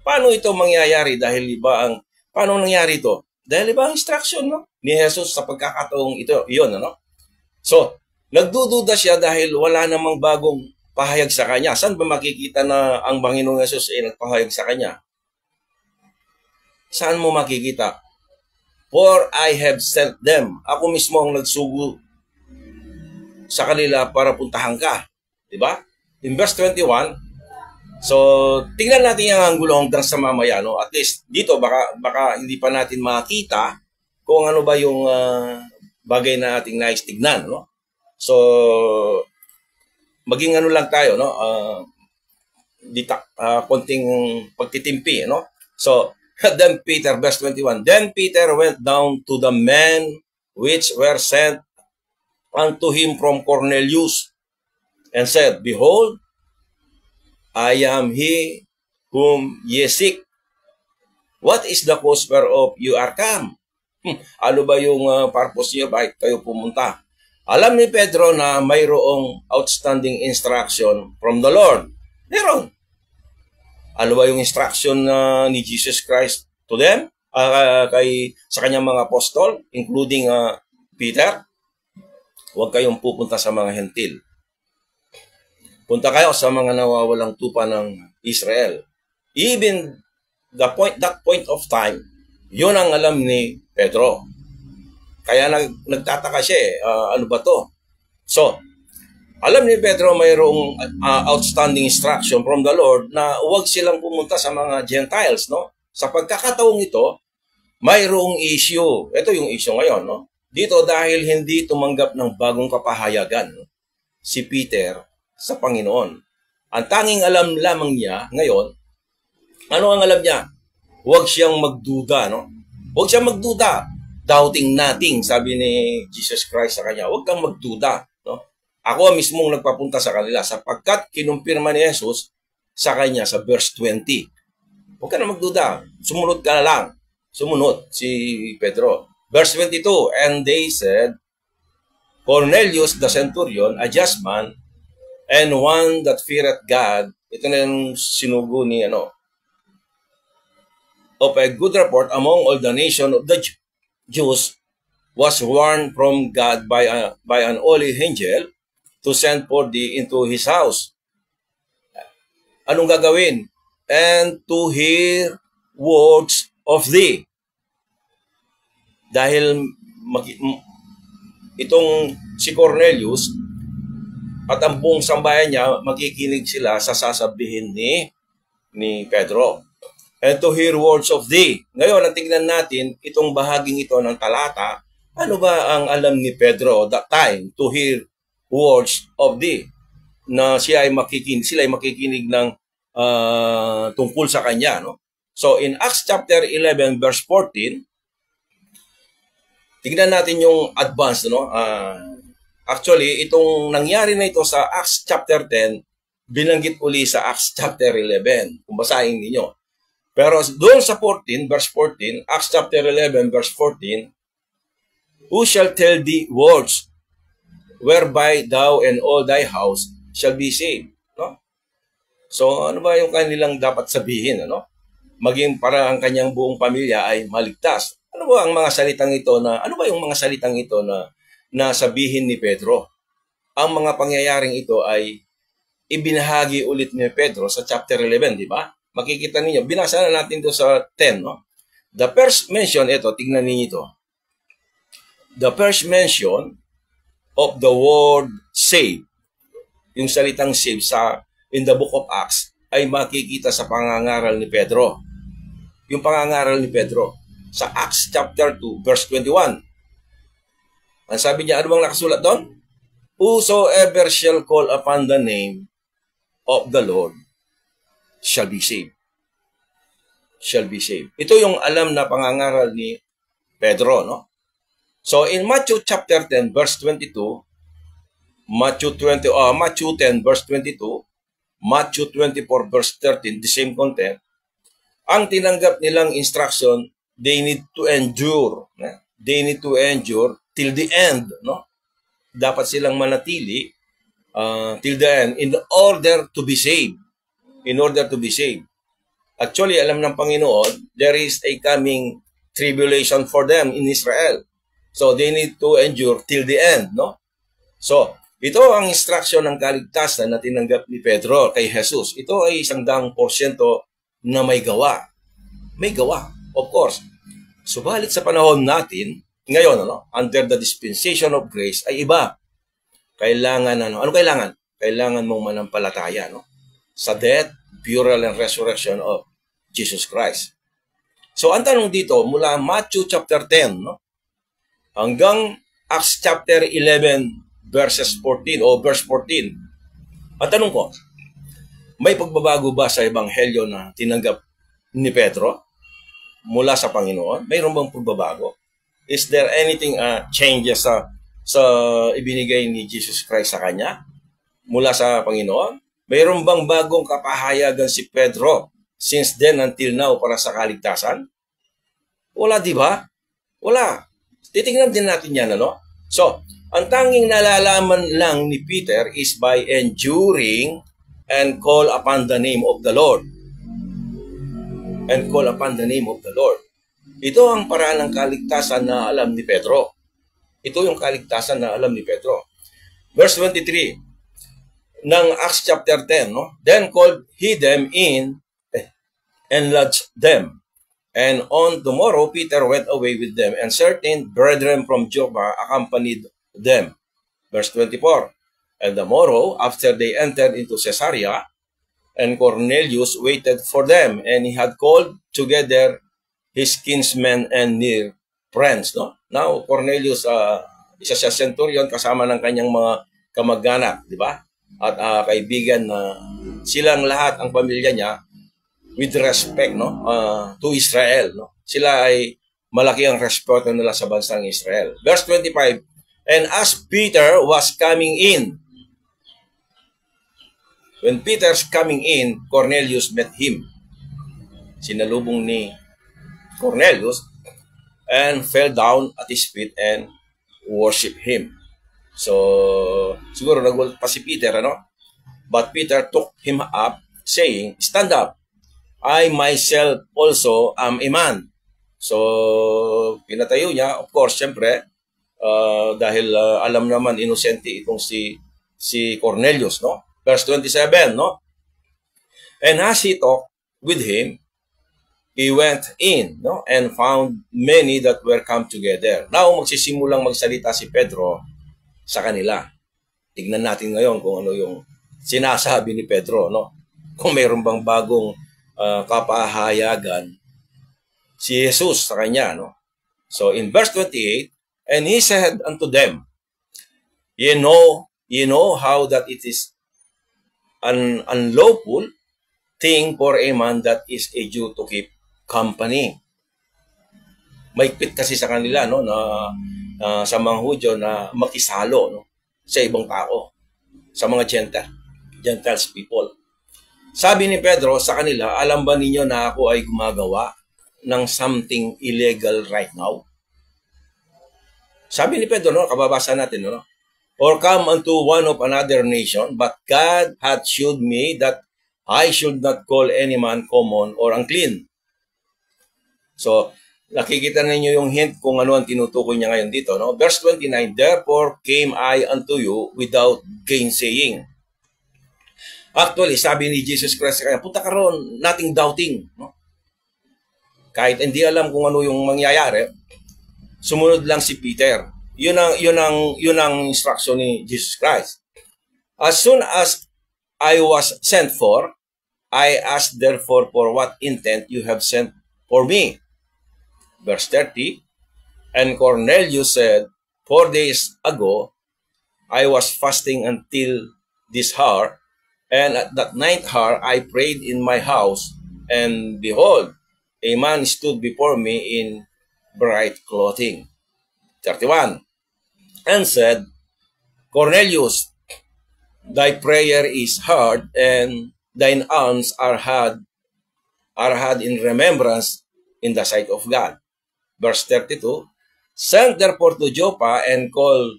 Paano ito mangyayari? Paano nangyari ito? Dahil iba ang instruction, no? Ni Jesus sa pagkakataong ito, iyon, ano? So, nagdududa siya dahil wala namang bagong pahayag sa kanya. Saan ba makikita na ang Panginoong Jesus ay nagpahayag sa kanya? Saan mo makikita? For I have sent them. Ako mismo ang nagsugo sa kanila para puntahan ka. Diba? In verse 21, so tingnan natin yung anggulo hanggang sa mamaya, no? At least dito baka hindi pa natin makita kung ano ba yung bagay na ating nais tignan, no? So maging ano lang tayo, no? Konting pagtitimpi, no? So then Peter, verse 21, then Peter went down to the men which were sent unto him from Cornelius and said, behold, I am he whom ye seek. What is the cause whereof you are come? Ano ba yung purpose niyo? Bakit kayo pumunta? Alam ni Pedro na mayroong outstanding instruction from the Lord. Meron. Ano ba yung instruction ni Jesus Christ to them? Sa kanyang mga apostol, including Peter? Huwag kayong pupunta sa mga hentil. Punta kayo sa mga nawawalang tupa ng Israel. Even that point of time, yun ang alam ni Pedro. Kaya nagtataka siya ano ba to? So, alam ni Pedro mayroong outstanding instruction from the Lord na huwag silang pumunta sa mga Gentiles, no? Sa pagkakataong ito, mayroong issue. Ito yung issue ngayon, no? Dito dahil hindi tumanggap ng bagong kapahayagan, no? Si Peter sa Panginoon. Ang tanging alam lamang niya ngayon, ano ang alam niya? Huwag siyang magduda, no? Huwag siyang magduda. Doubting nothing, sabi ni Jesus Christ sa kanya. Huwag kang magduda, no? Ako mismong nagpapunta sa kanila sapagkat kinumpirma ni Jesus sa kanya sa verse 20. Huwag ka na magduda. Sumunod ka na lang. Sumunod si Pedro. Verse 22, and they said Cornelius the centurion, a just man, and one that feareth God, ito na yung sinugo ni of a good report among all the nation of the Jews, was warned from God by an holy angel to send for thee into his house. Anong gagawin? And to hear words of thee. Dahil itong si Cornelius at ang buong sambayan niya, makikinig sila sa sasabihin ni Pedro. And to hear words of thee. Ngayon, ang tingnan natin, itong bahaging ito ng talata, ano ba ang alam ni Pedro that time to hear words of thee? Na sila ay makikinig ng tungkol sa kanya. No? So, in Acts chapter 11, verse 14, tingnan natin yung advance. No? Actually, itong nangyari na ito sa Acts chapter 10, binanggit uli sa Acts chapter 11. Kung basahin ninyo. Pero doon sa 14, verse 14, Acts chapter 11, verse 14, who shall tell thee words whereby thou and all thy house shall be saved? No? So, ano ba yung kanilang dapat sabihin? Maging para ang kanyang buong pamilya ay maligtas. Ano ba yung mga salitang ito na sabihin ni Pedro? Ang mga pangyayaring ito ay ibinahagi ulit ni Pedro sa chapter 11, di ba? Makikita ninyo, binasa na natin ito sa 10, no? The first mention, ito, tingnan ninyo ito. The first mention of the word save, yung salitang save in the book of Acts, ay makikita sa pangangaral ni Pedro. Yung pangangaral ni Pedro sa Acts chapter 2, verse 21. Ang sabi niya, ano bang nakasulat doon? Whosoever shall call upon the name of the Lord shall be saved. Shall be saved. Ito yung alam na pangangaral ni Pedro, no? So in Matthew chapter 10 verse 22, Matthew 10 verse 22, Matthew 24 verse 13, the same content. Ang tinanggap nilang instruction, they need to endure. They need to endure till the end, no? Dapat silang manatili till the end in order to be saved. In order to be saved. Actually, alam ng Panginoon, there is a coming tribulation for them in Israel. So, they need to endure till the end, no? So, ito ang instruction ng kaligtasan na tinanggap ni Pedro kay Jesus. Ito ay 100% na may gawa. May gawa, of course. Subalit sa panahon natin, ngayon, under the dispensation of grace, ay iba. Kailangan, ano kailangan? Kailangan mong manampalataya, no? Sa death, burial, and resurrection of Jesus Christ. So, ang tanong dito, mula Matthew chapter 10, no? Hanggang Acts chapter 11, verses 14, o verse 14. Ang tanong ko, may pagbabago ba sa ebanghelyo na tinanggap ni Pedro mula sa Panginoon? Mayroon bang pagbabago? Is there anything changes sa ibinigay ni Jesus Christ sa kanya mula sa Panginoon? Mayroon bang bagong kapahayagan si Pedro since then until now para sa kaligtasan? Wala, di ba? Wala. Titingnan din natin yan, ano? So, ang tanging nalalaman lang ni Peter is by enduring and call upon the name of the Lord. And call upon the name of the Lord. Ito ang paraan ng kaligtasan na alam ni Pedro. Ito yung kaligtasan na alam ni Pedro. Verse 23 ng Acts chapter 10, no? Then called he them in and lodged them. And on tomorrow, Peter went away with them, and certain brethren from Joppa accompanied them. Verse 24. And the morrow, after they entered into Caesarea, and Cornelius waited for them, and he had called together his kinsmen and near friends. No? Now, Cornelius, isa siya centurion kasama ng kanyang mga kamag-anak, di ba? At kaibigan na silang lahat, ang pamilya niya, with respect, no, to Israel, no. Sila ay malaki ang respeto nila sa bansang Israel. Verse 25, and as Peter was coming in, when Peter's coming in, Cornelius met him. Sinalubong ni Cornelius and fell down at his feet and worship him. So, siguro nagulat pa si Peter, ano? But Peter took him up, saying, "Stand up. I myself also am a man." So, pinatayo niya, of course, syempre, dahil alam naman, inosente itong si Cornelius, no? Verse 27, no? And as he talked with him, he went in, no, and found many that were come together. Now, magsisimulang magsalita si Pedro sa kanila. Tignan natin ngayon kung ano yung sinasabi ni Pedro, no? Kung mayroon bang bagong kapahayagan si Jesus sa kanya, no? So, in verse 28, and he said unto them, ye know how that it is an unlawful thing for a man that is a Jew to keep company. Maigpit kasi sa kanila, no, na sa mga Hudyo na makisalo, no, sa ibang tao, sa mga Gentiles people. Sabi ni Pedro sa kanila, alam ba ninyo na ako ay gumagawa ng something illegal right now? Sabi ni Pedro, no, kababasa natin, no, or come unto one of another nation, but God hath shewed me that I should not call any man common or unclean. So, nakikita ninyo yung hint kung ano ang tinutukoy niya ngayon dito, no? Verse 29, therefore came I unto you without gainsaying. Actually, sabi ni Jesus Christ kaya, punta ka ron, nothing doubting, no? Kahit hindi alam kung ano yung mangyayari, sumunod lang si Peter. Yun ang instruction ni Jesus Christ. As soon as I was sent for, I asked therefore for what intent you have sent for me. Verse 30, and Cornelius said, 4 days ago, I was fasting until this hour, and at that ninth hour I prayed in my house, and behold, a man stood before me in bright clothing. 31, and said, Cornelius, thy prayer is heard, and thine alms are had in remembrance in the sight of God. Verse 32, send therefore to Joppa and call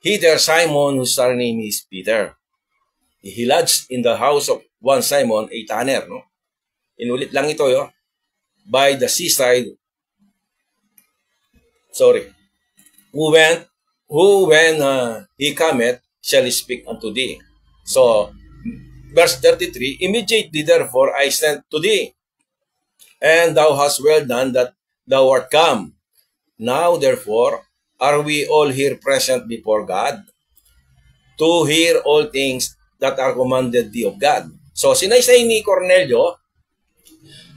hither Simon, whose surname is Peter. He lodged in the house of one Simon, a tanner. No? Inulit lang ito, yo. By the seaside. Sorry. Who when he cometh, shall speak unto thee. So, verse 33, immediately therefore I sent to thee, and thou hast well done that thou art come. Now therefore are we all here present before God to hear all things that are commanded thee of God. So sinaysay ni Cornelio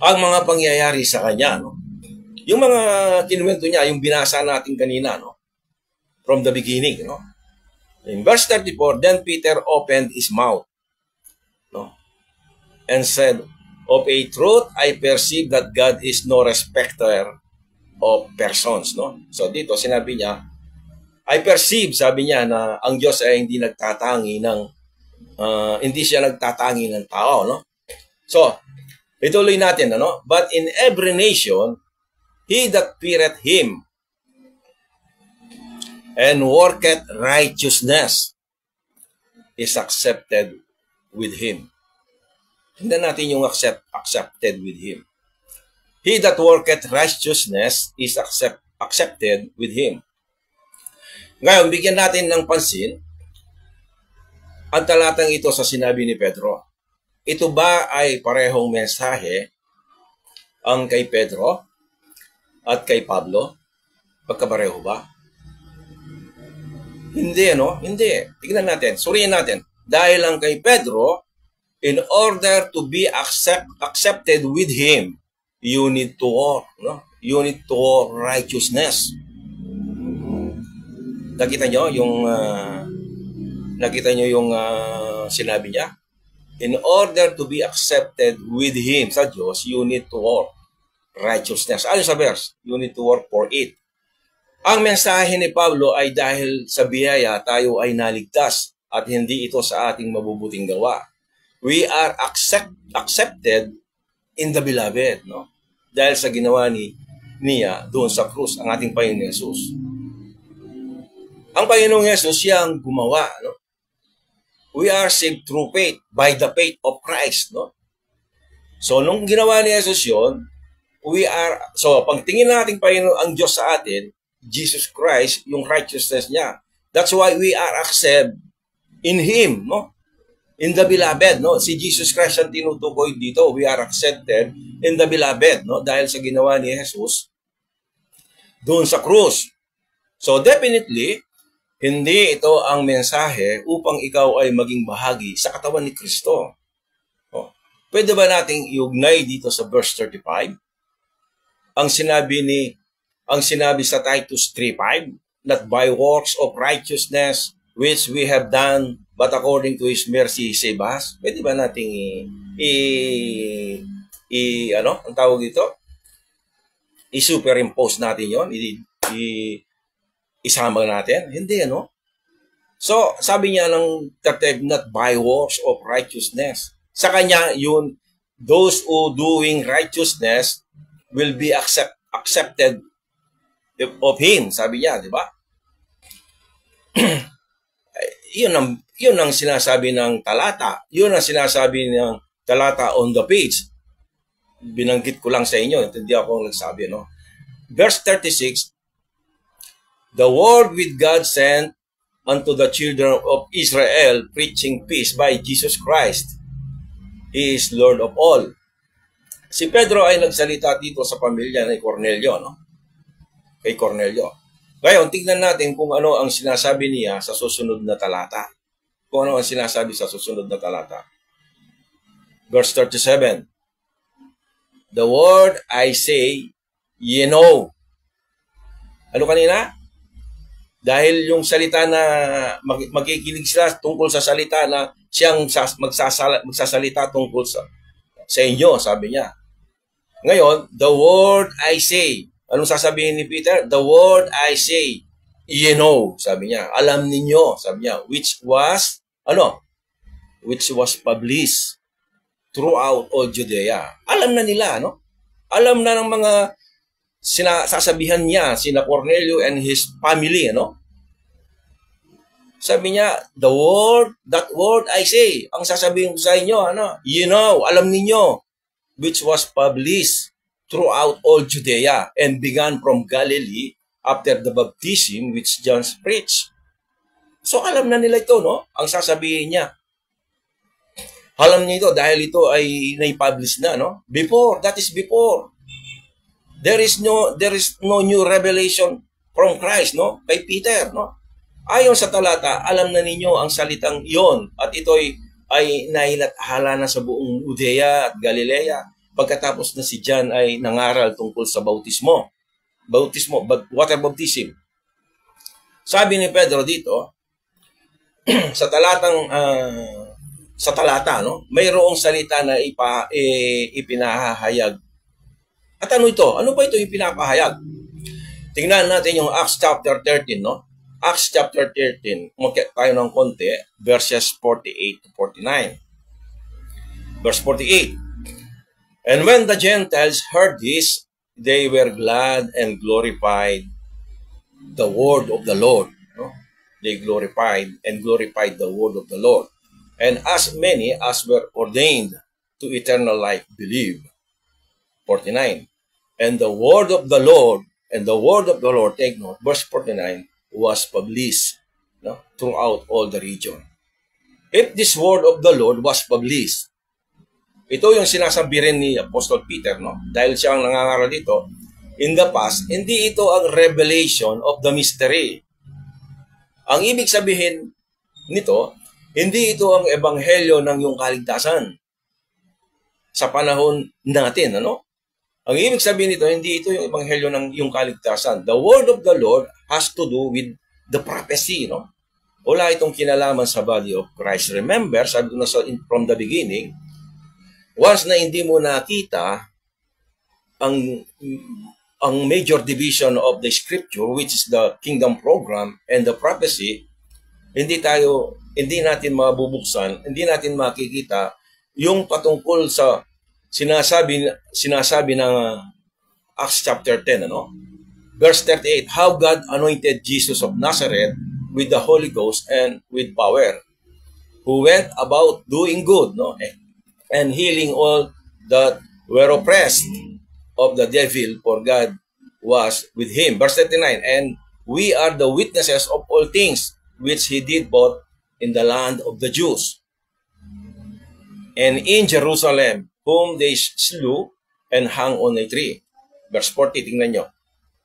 ang mga pangyayari sa kanya, no? Yung mga kinuwento niya, yung binasa natin kanina, no? From the beginning, no? In verse 34, then Peter opened his mouth, no? And said, of a truth, I perceive that God is no respecter of persons, no? So dito sinabi niya, I perceive, sabi niya, na ang Diyos ay hindi nagtatangi ng hindi siya nagtatangi ng tao, no? So, ituloy natin, ano? But in every nation, he that feareth him and worketh righteousness is accepted with him. Tingnan natin yung accepted with him. He that worketh righteousness is accepted with him. Ngayon, bigyan natin ng pansin ang talatang ito sa sinabi ni Pedro. Ito ba ay parehong mensahe ang kay Pedro at kay Pablo? Pagkapareho ba? Hindi, no? Hindi. Tignan natin. Suriin natin. Dahil ang kay Pedro, in order to be accepted with him, you need to work, no? You need to work righteousness. Nakita nyo yung sinabi niya? In order to be accepted with him sa Diyos, you need to work righteousness. Ano sa verse? You need to work for it. Ang mensahe ni Pablo ay dahil sa biyaya tayo ay naligtas at hindi ito sa ating mabubuting gawa. We are accepted in the beloved, no? Dahil sa ginawa niya doon sa krus, ang ating Panginoon Jesus. Ang Panginoong Yesus, siya ang gumawa. No? We are saved through faith, by the faith of Christ. No? So, nung ginawa ni Jesus yun, pag tingin natin Panginoon ang Diyos sa atin, Jesus Christ, yung righteousness niya. That's why we are accepted in Him, no? In the beloved, no? Si Jesus Christ ang tinutukoy dito. We are accepted in the beloved, no? Dahil sa ginawa ni Jesus doon sa krus. So definitely, hindi ito ang mensahe upang ikaw ay maging bahagi sa katawan ni Kristo. Oh. Pwede ba nating iugnay dito sa verse 35? Ang sinabi sa Titus 3:5, not by works of righteousness which we have done, but according to His mercy save us. Pwede ba nating ang tawag dito? I-superimpose natin yon, isama natin? Hindi, ano? So, sabi niya ng 35, not by works of righteousness. Sa kanya, yun, those who doing righteousness will be accepted of Him, sabi niya, di ba? Yun ang sinasabi ng talata. Yun ang sinasabi ng talata on the page. Binanggit ko lang sa inyo. Hindi ako nagsabi, no? Verse 36, the word with God sent unto the children of Israel, preaching peace by Jesus Christ. He is Lord of all. Si Pedro ay nagsalita dito sa pamilya ni Cornelio, no? Kay Cornelio. Ngayon, tingnan natin kung ano ang sinasabi niya sa susunod na talata. Kung ano ang sinasabi sa susunod na talata. Verse 37. The word I say, ye know. Ano kanina? Dahil yung salita na magkikinig sila tungkol sa salita na siyang magsasalita tungkol sa inyo, sabi niya. Ngayon, the word I say. Anong sasabihin ni Peter? The word I say, ye know, sabi niya. Alam ninyo, sabi niya, which was published throughout all Judea. Alam na nila, no? Alam na ng mga sasabihan niya, sina Cornelio and his family, no? Sabi niya, that word I say, ang sasabihin ko sa inyo, ye know, alam ninyo, which was published throughout all Judea and began from Galilee after the baptism which John preached. So alam na nila ito, no? Ang sasabihin niya. Alam niyo ito dahil ito ay nai-publish na, no? Before, that is before. There is no new revelation from Christ, no? Kay Peter, no? Ayon sa talata, alam na ninyo ang salitang iyon at ito ay nailathala na sa buong Judea at Galilea. Pagkatapos na si John ay nangaral tungkol sa bautismo, water baptism. Sabi ni Pedro dito, sa talata, no, mayroong salita na ipinahahayag. At ano ito? Ano ba ito ipinapahayag? Tingnan natin yung Acts chapter 13, no? Acts chapter 13, umakyat tayo ng konti, verses 48 to 49. Verse 48. And when the Gentiles heard this, they were glad and glorified the word of the Lord. No? They glorified the word of the Lord. And as many as were ordained to eternal life believed. 49. And the word of the Lord, take note, verse 49, was published, no, throughout all the region. If this word of the Lord was published, ito yung sinasabi rin ni Apostle Peter, no? Dahil siya ang nangangaral dito, in the past, hindi ito ang revelation of the mystery. Ang ibig sabihin nito, hindi ito ang ebanghelyo ng iyong kaligtasan sa panahon natin, ano? Ang ibig sabihin nito, hindi ito yung ebanghelyo ng iyong kaligtasan. The word of the Lord has to do with the prophecy, no? Wala itong kinalaman sa body of Christ. Remember, sabi ko na from the beginning, once na hindi mo nakita ang major division of the scripture, which is the kingdom program and the prophecy, hindi natin mabubuksan, hindi natin makikita yung patungkol sa sinasabi ng Acts chapter 10, ano? Verse 38, how God anointed Jesus of Nazareth with the Holy Ghost and with power, who went about doing good, no, and healing all that were oppressed of the devil, for God was with him. Verse 39, and we are the witnesses of all things which he did both in the land of the Jews and in Jerusalem, whom they slew and hung on a tree. Verse 40, tingnan nyo.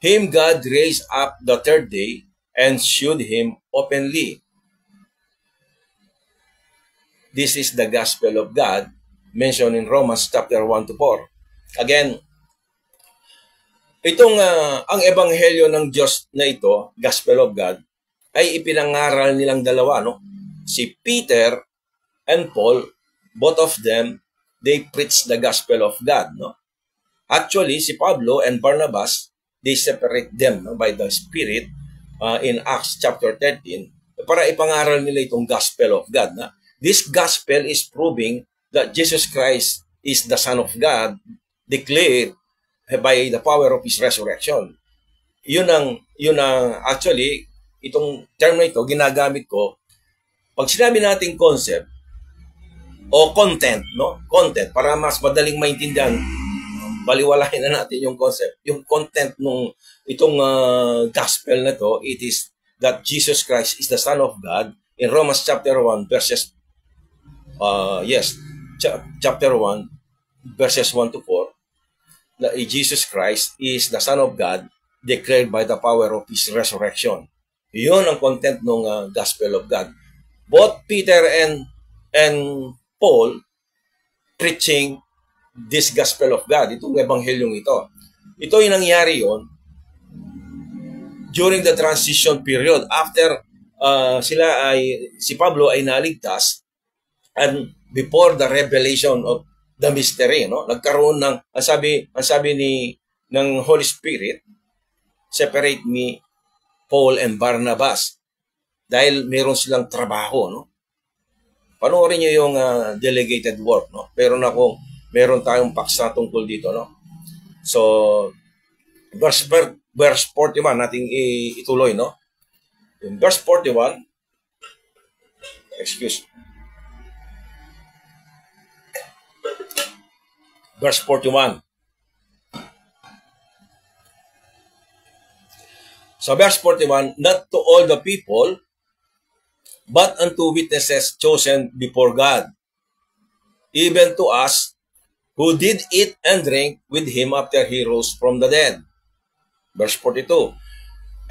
Him God raised up the third day and showed him openly. This is the gospel of God mentioned in Romans chapter 1 to 4. Again, ang ebanghelyo ng Diyos na ito, gospel of God, ay ipinangaral nilang dalawa, no? Si Peter and Paul, both of them, they preach the gospel of God, no? Actually, si Pablo and Barnabas, they separate them, no, by the Spirit in Acts chapter 13 para ipangaral nila itong gospel of God. Na? This gospel is proving that Jesus Christ is the Son of God, declared by the power of His resurrection. Yun ang actually, itong term na ito, ginagamit ko, pag sinabi nating concept o content, no? Content, para mas madaling maintindihan, baliwalahin na natin yung concept. Yung content nung itong gospel na to, it is that Jesus Christ is the Son of God. In Romans chapter 1 verses chapter 1 verses 1 to 4, that Jesus Christ is the Son of God declared by the power of His resurrection. Yun ang content ng gospel of God. Both Peter and Paul preaching this gospel of God, itong ebanghelyong ito. Ito yung nangyari yon during the transition period after si Pablo ay naligtas and before the revelation of the mystery, no? Nagkaroon ng ang sabi ng Holy Spirit, separate me Paul and Barnabas, dahil meron silang trabaho, no? Panoorin niyo yung delegated work, no? Meron tayong paksa tungkol dito, no? So, verse 41 nating ituloy, no? In verse 41, verse 41. So, verse 41, not to all the people, but unto witnesses chosen before God, even to us, who did eat and drink with him after he rose from the dead. Verse 42.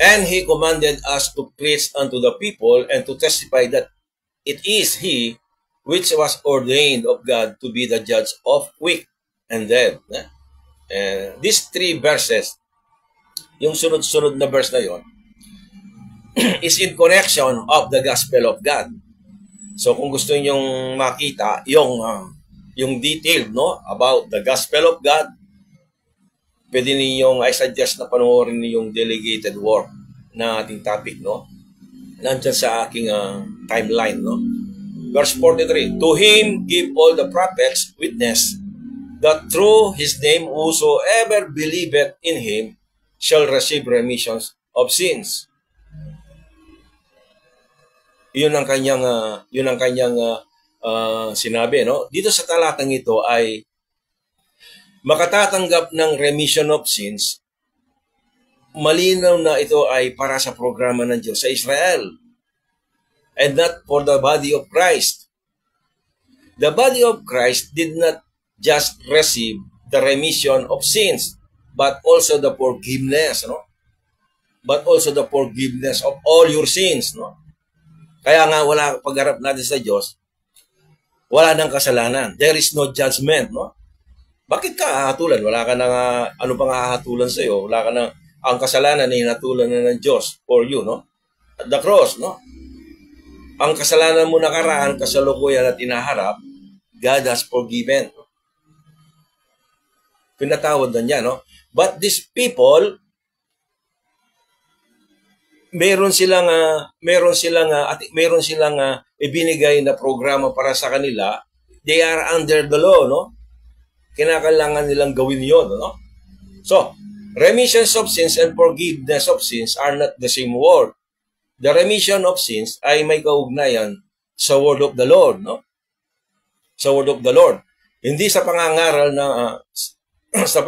And he commanded us to preach unto the people and to testify that it is he which was ordained of God to be the judge of quick and dead. These three verses, yung sunod-sunod na verse na yon, is in connection of the gospel of God. So kung gusto ninyong makita yung detail, no, about the gospel of God, pwede ninyong, I suggest na panoorin niyo yung delegated work na ating topic, no? Nandiyan sa aking timeline, no? Verse 43, to him give all the prophets witness that through his name whosoever believeth in him shall receive remissions of sins. Yun ang kanyang sinabi, no? Dito sa talatang ito ay makatatanggap ng remission of sins. Malinaw na ito ay para sa programa ng Diyos sa Israel and not for the body of Christ. The body of Christ did not just receive the remission of sins, but also the forgiveness, no? But also the forgiveness of all your sins, no? Kaya nga pagharap natin sa Diyos, wala nang kasalanan. There is no judgment, no? Bakit ka hahatulan? Wala ka nang ano pang hahatulan sa iyo? Wala ka nang ang kasalanan na hinatulan na ng Diyos for you, no? At the cross, no? Ang kasalanan mo nakaraan, kasalukuyan at inaharap, God has forgiven. Pinatawad na niya, no? But these people, meron silang ibinigay na programa para sa kanila. They are under the law, no? Kinakailangan nilang gawin 'yon, no? So, remission of sins and forgiveness of sins are not the same word. The remission of sins ay may kaugnayan sa word of the Lord, no? Sa word of the Lord. Hindi sa pangangaral na sa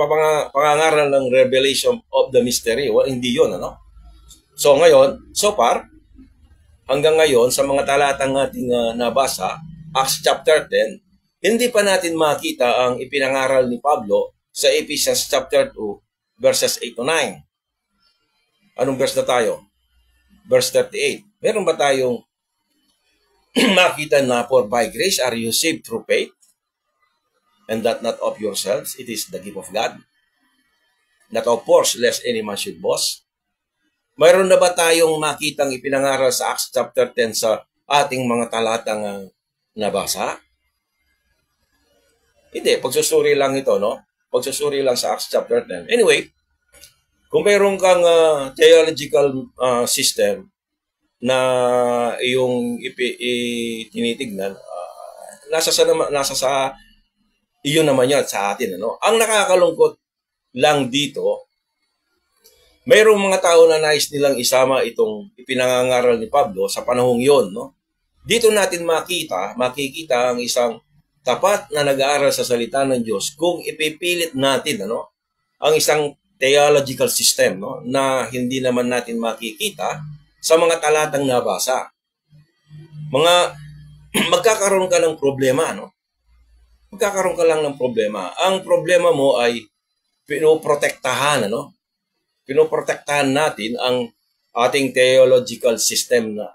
pangangaral ng revelation of the mystery. Well, hindi 'yon, ano? So ngayon, so far hanggang ngayon sa mga talatang ating nabasa, Acts chapter 10, hindi pa natin makita ang ipinangaral ni Pablo sa Ephesians chapter 2 verses 8 to 9. Anong verse na tayo? Verse 38. Meron ba tayong makita na for by grace are you saved through faith, and that not of yourselves, it is the gift of God, not of force, lest any man should boast? Mayroon na ba tayong makitang ipinangaral sa Acts chapter 10 sa ating mga talatang nabasa? Hindi, pagsusuri lang ito, no? Pagsusuri lang sa Acts chapter 10. Anyway, kung mayroon kang theological system na iyong tinitignan, nasa sa iyon naman yan sa atin, ano? Ang nakakalungkot lang dito, mayroong mga tao na nais nilang isama itong ipinangangaral ni Pablo sa panahong yon, no? Dito natin makikita ang isang tapat na nag-aaral sa salita ng Diyos kung ipipilit natin, ano, ang isang theological system, no, na hindi naman natin makikita sa mga talatang nabasa. Magkakaroon ka ng problema, no? Magkakaroon ka lang ng problema. Ang problema mo ay pinoprotektahan, ano? Pinoprotektahan natin ang ating theological system na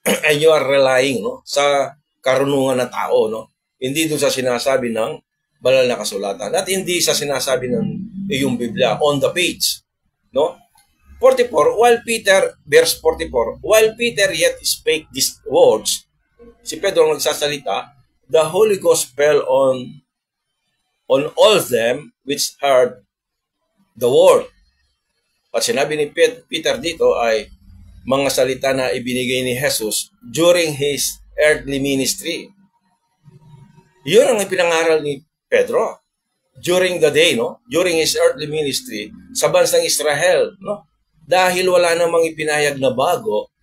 and you are relying, no, sa karunungan ng tao, no? Hindi doon sa sinasabi ng banal na kasulatan at hindi sa sinasabi ng iyong Biblia on the page, no? 44, verse 44, while Peter yet spake these words, si Pedro nagsasalita, the Holy Ghost fell on all them which heard the word. At sinabi ni Peter dito ay mga salita na ibinigay ni Jesus during his earthly ministry. Yun ang ipinangaral ni Pedro during the day, no? During his earthly ministry sa bansang Israel, no? Dahil wala namang ipinahayag na bago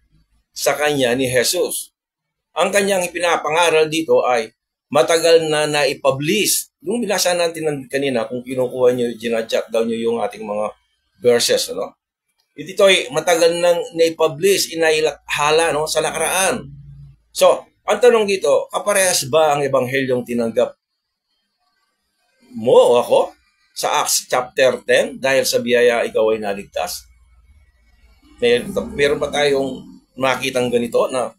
sa kanya ni Jesus. Ang kanyang ipinapangaral dito ay matagal na naipublish. Yung binasa natin kanina, kung kinukuha nyo, ginajot down nyo yung ating mga verses, ano? Ito ay matagal nang naipublish, inailathala, no, sa nakaraan. So, ang tanong dito, kaparehas ba ang ebanghelyong tinanggap mo o ako sa Acts chapter 10 dahil sa biyaya ikaw ay naligtas? Meron ba tayong makitang ganito na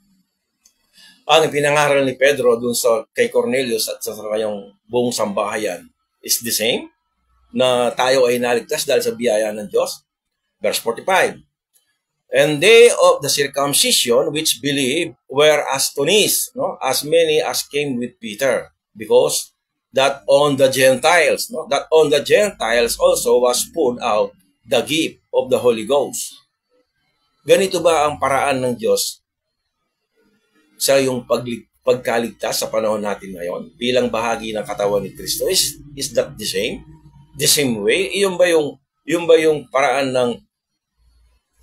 ang pinangaral ni Pedro dun sa kay Cornelius at sa kanyang buong sambahayan is the same, na tayo ay naligtas dahil sa biyaya ng Diyos? Verse 45, and they of the circumcision which believe were astonished, no, as many as came with Peter, because that on the Gentiles, no, that on the Gentiles also was poured out the gift of the Holy Ghost. Ganito ba ang paraan ng Diyos sa iyong pagkaligtas sa panahon natin ngayon bilang bahagi ng katawan ni Kristo? Is that the same? The same way? Iyon ba yung paraan ng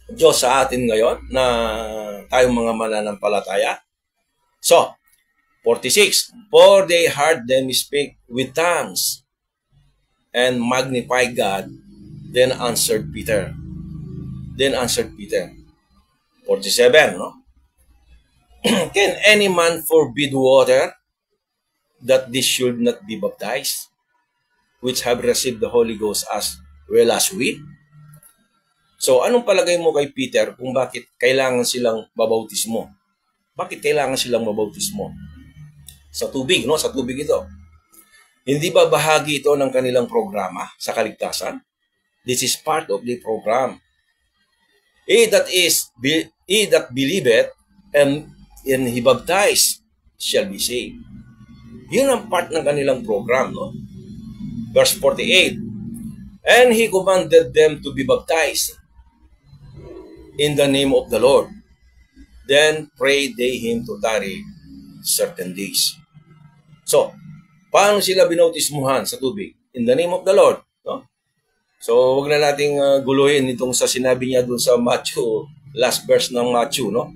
Diyos sa atin ngayon na tayong mga mananampalataya? So, 46, for they heard them speak with tongues and magnify God, then answered Peter. 47, no? Can any man forbid water that this should not be baptized, which have received the Holy Ghost as well as we? So, anong palagay mo kay Peter kung bakit kailangan silang mabautismo? Bakit kailangan silang mabautismo? Sa tubig, no? Sa tubig ito. Hindi ba bahagi ito ng kanilang programa sa kaligtasan? This is part of the program. He that believeth and he baptized shall be saved. Yun ang part ng kanilang program, no? Verse 48, and he commanded them to be baptized in the name of the Lord. Then prayed they him to tarry certain days. So, paano sila binautismuhan sa tubig? In the name of the Lord, no? So, wag na nating guluhin itong sa sinabi niya dun sa Matthew last verse ng Matthew, no?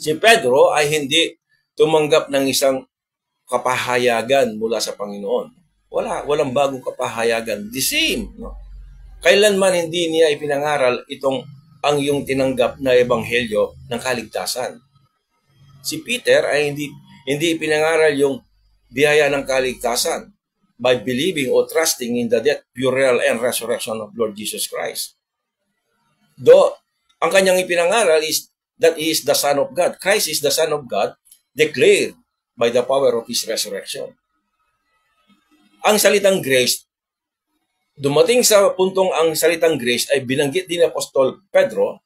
Si Pedro ay hindi tumanggap ng isang kapahayagan mula sa Panginoon. Walang bagong kapahayagan. The same, no? Kailanman hindi niya ipinangaral ang yung tinanggap na ebanghelyo ng kaligtasan. Si Peter ay hindi ipinangaral yung biyaya ng kaligtasan by believing or trusting in the death, burial, and resurrection of Lord Jesus Christ. Though, ang kanyang ipinangaral is that He is the Son of God. Christ is the Son of God, declared by the power of His resurrection. Ang salitang grace, dumating sa puntong ang salitang grace ay binanggit din ni Apostol Pedro,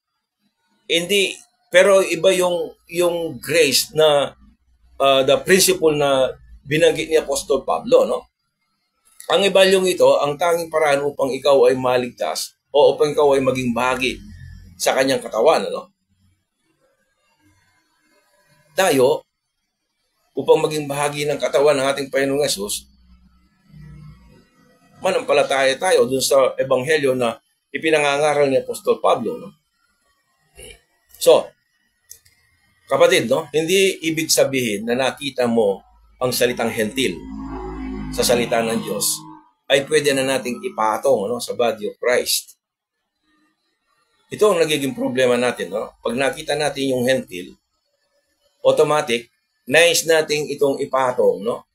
pero iba yung grace na the principle na binanggit ni Apostol Pablo, no? Ang ibalyong ito, ang tanging paraan upang ikaw ay maligtas o upang ikaw ay maging bahagi sa kanyang katawan, no? Tayo, upang maging bahagi ng katawan ng ating Panginoong Hesus, manampalataya tayo dun sa ebanghelyo na ipinangangaral ni Apostol Pablo, no? So, kapatid, no, hindi ibig sabihin na nakita mo ang salitang hentil sa salita ng Diyos ay pwede na nating ipatong, no, sa body of Christ. Ito ang nagiging problema natin, no? Pag nakita natin yung hentil, automatic, nais nating itong ipatong, no,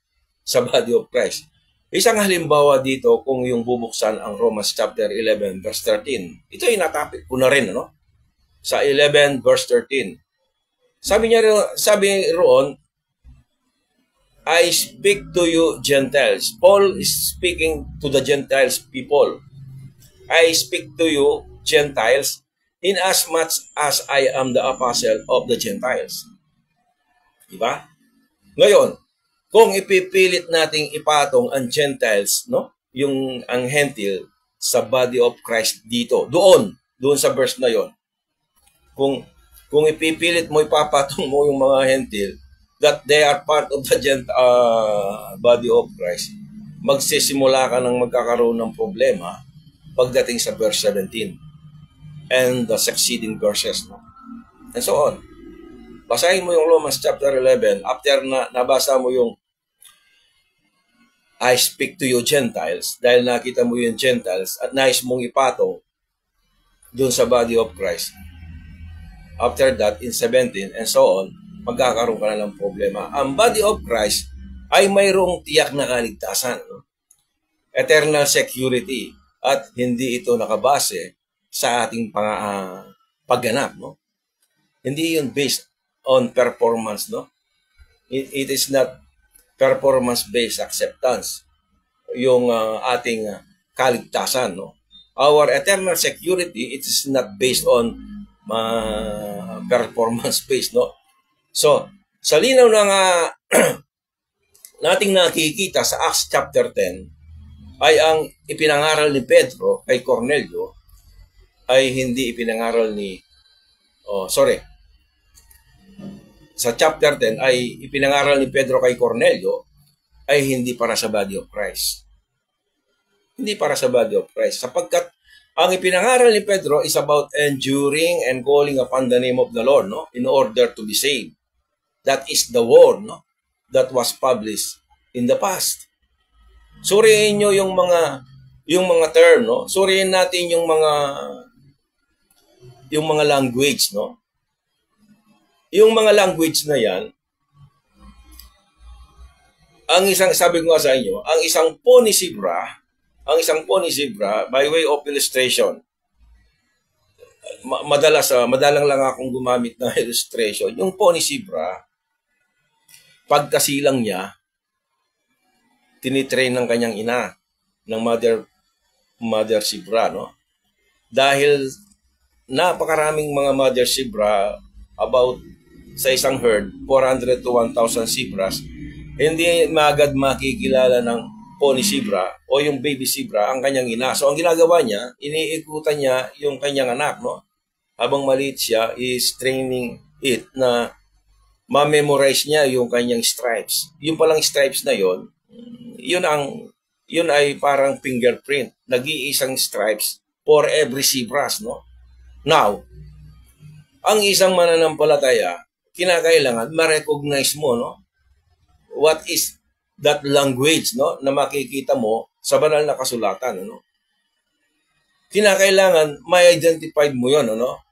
sa body of Christ. Isang halimbawa dito kung yung bubuksan ang Romans chapter 11 verse 13. Ito ay natapik ko na rin, no? Sa 11 verse 13. Sabi roon, I speak to you Gentiles. Paul is speaking to the Gentiles people. I speak to you Gentiles inasmuch as I am the apostle of the Gentiles. Diba? Ngayon, kung ipipilit nating ipatong ang Gentiles, no? Ang Hentil sa body of Christ dito, doon sa verse na yon. Kung ipipilit mo, ipapatong mo yung mga Hentil, that they are part of the body of Christ, magsisimula ka ng magkakaroon ng problema pagdating sa verse 17 and the succeeding verses, no? And so on. Basahin mo yung Romans chapter 11, after na nabasa mo yung I speak to you Gentiles, dahil nakita mo yung Gentiles at nais mong ipatong dun sa body of Christ. After that, in 17 and so on, magkakaroon ka na ng problema. Ang body of Christ ay mayroong tiyak na kaligtasan, no? Eternal security, at hindi ito nakabase sa ating pagganap, no? Hindi yun based on performance, no? It is not performance-based acceptance yung ating kaligtasan, no? Our eternal security, it is not based on performance-based, no? So, sa linaw ng nating nakikita sa Acts chapter 10 ay ang ipinangaral ni Pedro kay Cornelio ay hindi ipinangaral sa chapter 10 ay ipinangaral ni Pedro kay Cornelio ay hindi para sa body of Christ. Hindi para sa body of Christ. Sapagkat ang ipinangaral ni Pedro is about enduring and calling upon the name of the Lord, no? In order to be saved. That is the word, no? That was published in the past. Suriin nyo yung mga term, no? Suriin natin yung mga language, no? Yung mga language na yan, sabi ko nga sa inyo, ang isang ponisibra, by way of illustration, madalang lang akong gumamit ng illustration. Yung ponisibra, pagkasilang niya, tinitrain ng kanyang ina, ng mother zebra, no? Dahil napakaraming mga mother zebra, about sa isang herd, 400 to 1,000 zebras, hindi maagad makikilala ng pony zebra o yung baby zebra ang kanyang ina. So ang ginagawa niya, iniikutan niya yung kanyang anak, no? Habang maliit siya, is training it na ma-memorize niya yung kanyang stripes. Yung palang stripes na yun ay parang fingerprint. Nag-iisang stripes for every zebras, no? Now, ang isang mananampalataya, kinakailangan ma-recognize mo, no? What is that language, no? Na makikita mo sa banal na kasulatan, no? Kinakailangan ma-identify mo yon, no?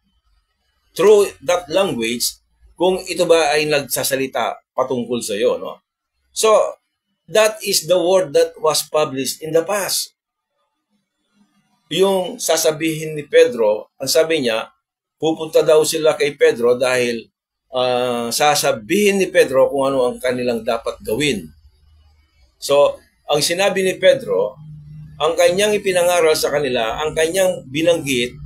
Through that language, kung ito ba ay nagsasalita patungkol sa iyo, no? So, that is the word that was published in the past. Yung sasabihin ni Pedro, ang sabi niya, pupunta daw sila kay Pedro dahil sasabihin ni Pedro kung ano ang kanilang dapat gawin. So, ang sinabi ni Pedro, ang kanyang ipinangaral sa kanila, ang kanyang binanggit,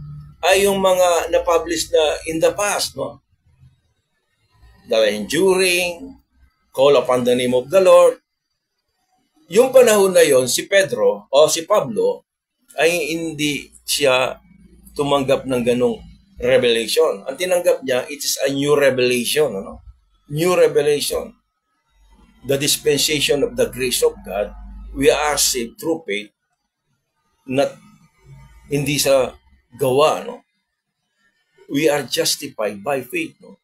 ay yung mga na-publish na in the past, no? The enduring, call upon the name of the Lord. Yung panahon na yon, si Pedro o si Pablo ay hindi siya tumanggap ng ganong revelation. Ang tinanggap niya, it is a new revelation, ano? New revelation. The dispensation of the grace of God. We are saved through faith, not hindi sa gawa, no? We are justified by faith, no?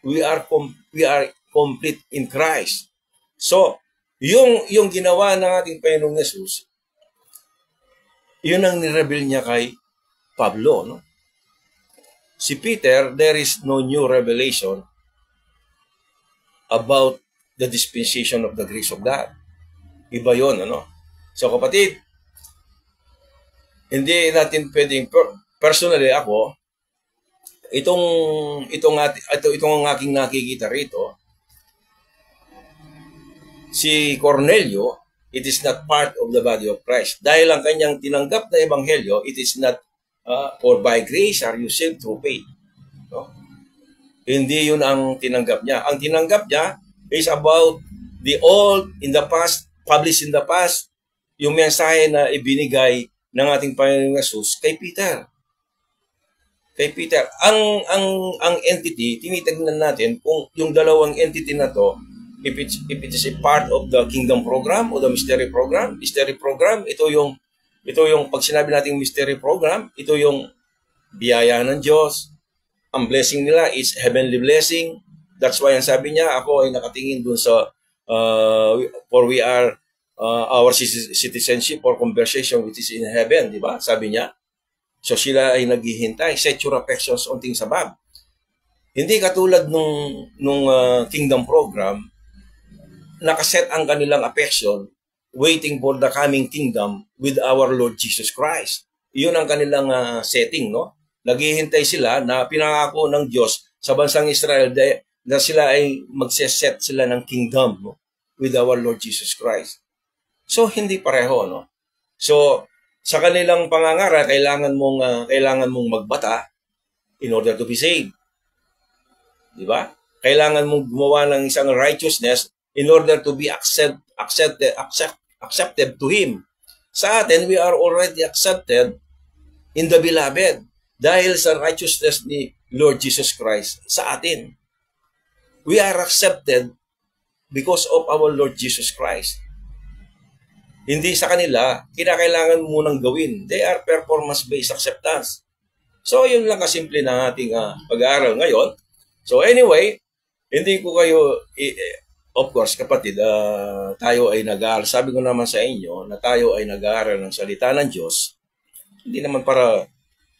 We are complete in Christ. So, yung ginawa ng ating Panginoong Yesus, yun ang nireveal niya kay Pablo, no? Si Peter, there is no new revelation about the dispensation of the grace of God. Iba yun, ano? So, kapatid, hindi natin pwedeng, personally ako, itong ang aking nakikita rito, si Cornelio, it is not part of the body of Christ. Dahil ang kanyang tinanggap na ebanghelyo, it is not, for by grace are you saved through faith. No? Hindi yun ang tinanggap niya. Ang tinanggap niya is about the old, in the past, published in the past, yung mensahe na ibinigay ng ating Panginoong Yesus kay Peter. Kay Peter. Ang entity, tinitignan natin kung yung dalawang entity na to, if it is a part of the kingdom program o the mystery program, ito yung pag sinabi nating mystery program, ito yung biyaya ng Diyos. Ang blessing nila is heavenly blessing. That's why ang sabi niya, ako ay nakatingin dun sa for we are our citizenship or conversation which is in heaven, di ba? Sabi niya. So sila ay naghihintay, set your affections on things above. Hindi katulad nung kingdom program, nakaset ang kanilang affection waiting for the coming kingdom with our Lord Jesus Christ. Iyon ang kanilang setting, no? Naghihintay sila na pinangako ng Diyos sa bansang Israel na sila ay magseset sila ng kingdom, no? With our Lord Jesus Christ. So hindi pareho, no? So sa kanilang pangangaral, kailangan mong magbata in order to be saved. Di ba? Kailangan mong gumawa ng isang righteousness in order to be accepted to Him. Sa atin, we are already accepted in the beloved dahil sa righteousness ni Lord Jesus Christ sa atin. We are accepted because of our Lord Jesus Christ. Hindi sa kanila, kinakailangan mo munang gawin. They are performance-based acceptance. So, yun lang kasimple ng ating pag-aaral ngayon. So, anyway, hindi ko kayo, of course, kapatid, tayo ay nag-aaral. Sabi ko naman sa inyo na tayo ay nag-aaral ng salita ng Diyos. Hindi naman para,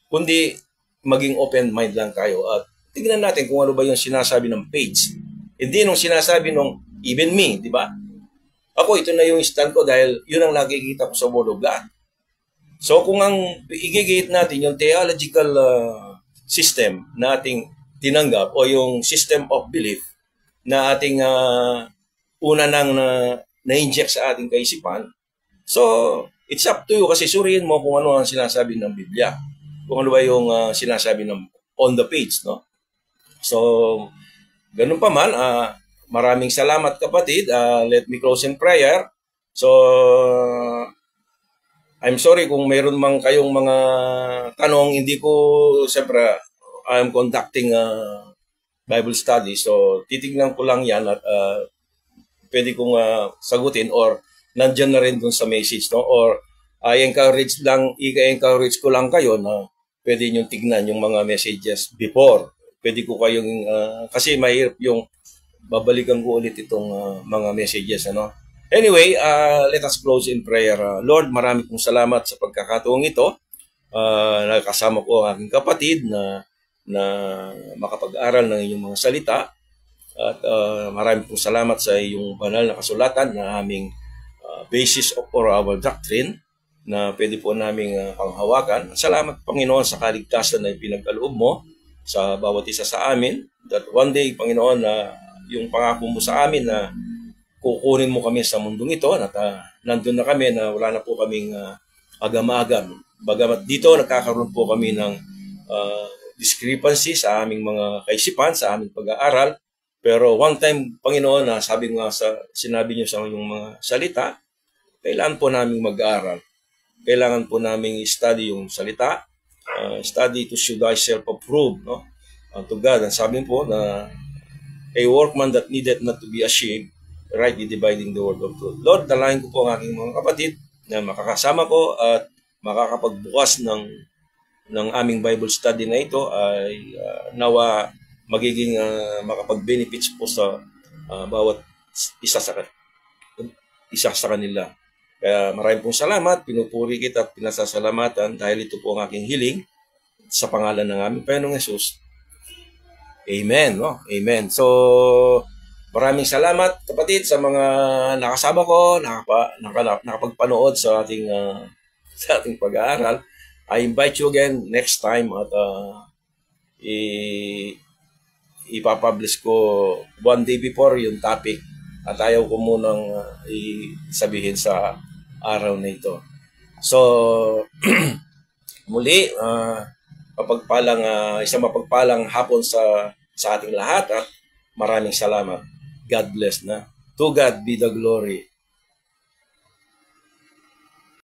kundi maging open mind lang tayo. At tignan natin kung ano ba yung sinasabi ng page. Hindi nung sinasabi nung even me, di ba? Ako, ito na yung stand ko dahil yun ang nakikita ko sa Word of God. So, kung ang igigit natin yung theological system na ating tinanggap o yung system of belief na ating una nang na-inject sa ating kaisipan, so, it's up to you kasi suriin mo kung ano ang sinasabi ng Biblia. Kung ano ba yung sinasabi ng on the page, no? So, ganun pa man, maraming salamat kapatid. Let me close in prayer. So, I'm sorry kung mayroon mang kayong mga tanong. Hindi ko, siyempre, I'm conducting a Bible study. So, titignan ko lang yan at pwede kong sagutin or nandyan na rin dun sa message. No? Or i-encourage ko lang kayo na pwede nyo tignan yung mga messages before. pwede ko kayong, kasi mahirap yung babalikan ko ulit itong mga messages. Ano? Anyway, let us close in prayer. Lord, marami pong salamat sa pagkakataong ito. Nakasama ko ang aking kapatid na makapag-aral ng inyong mga salita. At marami pong salamat sa iyong banal na kasulatan na aming basis for our doctrine na pwede po naming panghawakan. Salamat, Panginoon, sa kaligtasan na ipinagkaloob mo sa bawat isa sa amin. That one day, Panginoon, na yung pangako mo sa amin na kukunin mo kami sa mundong ito at nandun na kami na wala na po kaming agam-agam. Bagamat dito nagkakaroon po kami ng discrepancy sa aming mga kaisipan, sa aming pag-aaral. Pero one time, Panginoon, na sabi nga sinabi niyo sa inyong mga salita, kailangan po namin mag-aaral. Kailangan po namin i-study yung salita, study to show thyself approved, no? To God. Ang sabi po na a workman that needed not to be ashamed, rightly dividing the word of truth. Lord, dalahin ko po ang aking mga kapatid na makakasama ko at makakapagbukas ng aming Bible study na ito ay nawa magiging makapag-benefits po sa bawat isa sa kanila. Kaya maraming pong salamat, pinupuri kita at pinasasalamatan dahil ito po ang aking hiling sa pangalan ng aming Panginoong Hesus. Amen, no? Amen. So, maraming salamat, kapatid, sa mga nakasama ko, nakapagpanood sa ating pag-aaral. I invite you again next time at ipapublish ko one day before yung topic at ayaw ko munang isabihin sa araw na ito. So, muli, isang mapagpalang hapon sa ating lahat at maraming salamat. God bless na. To God be the glory.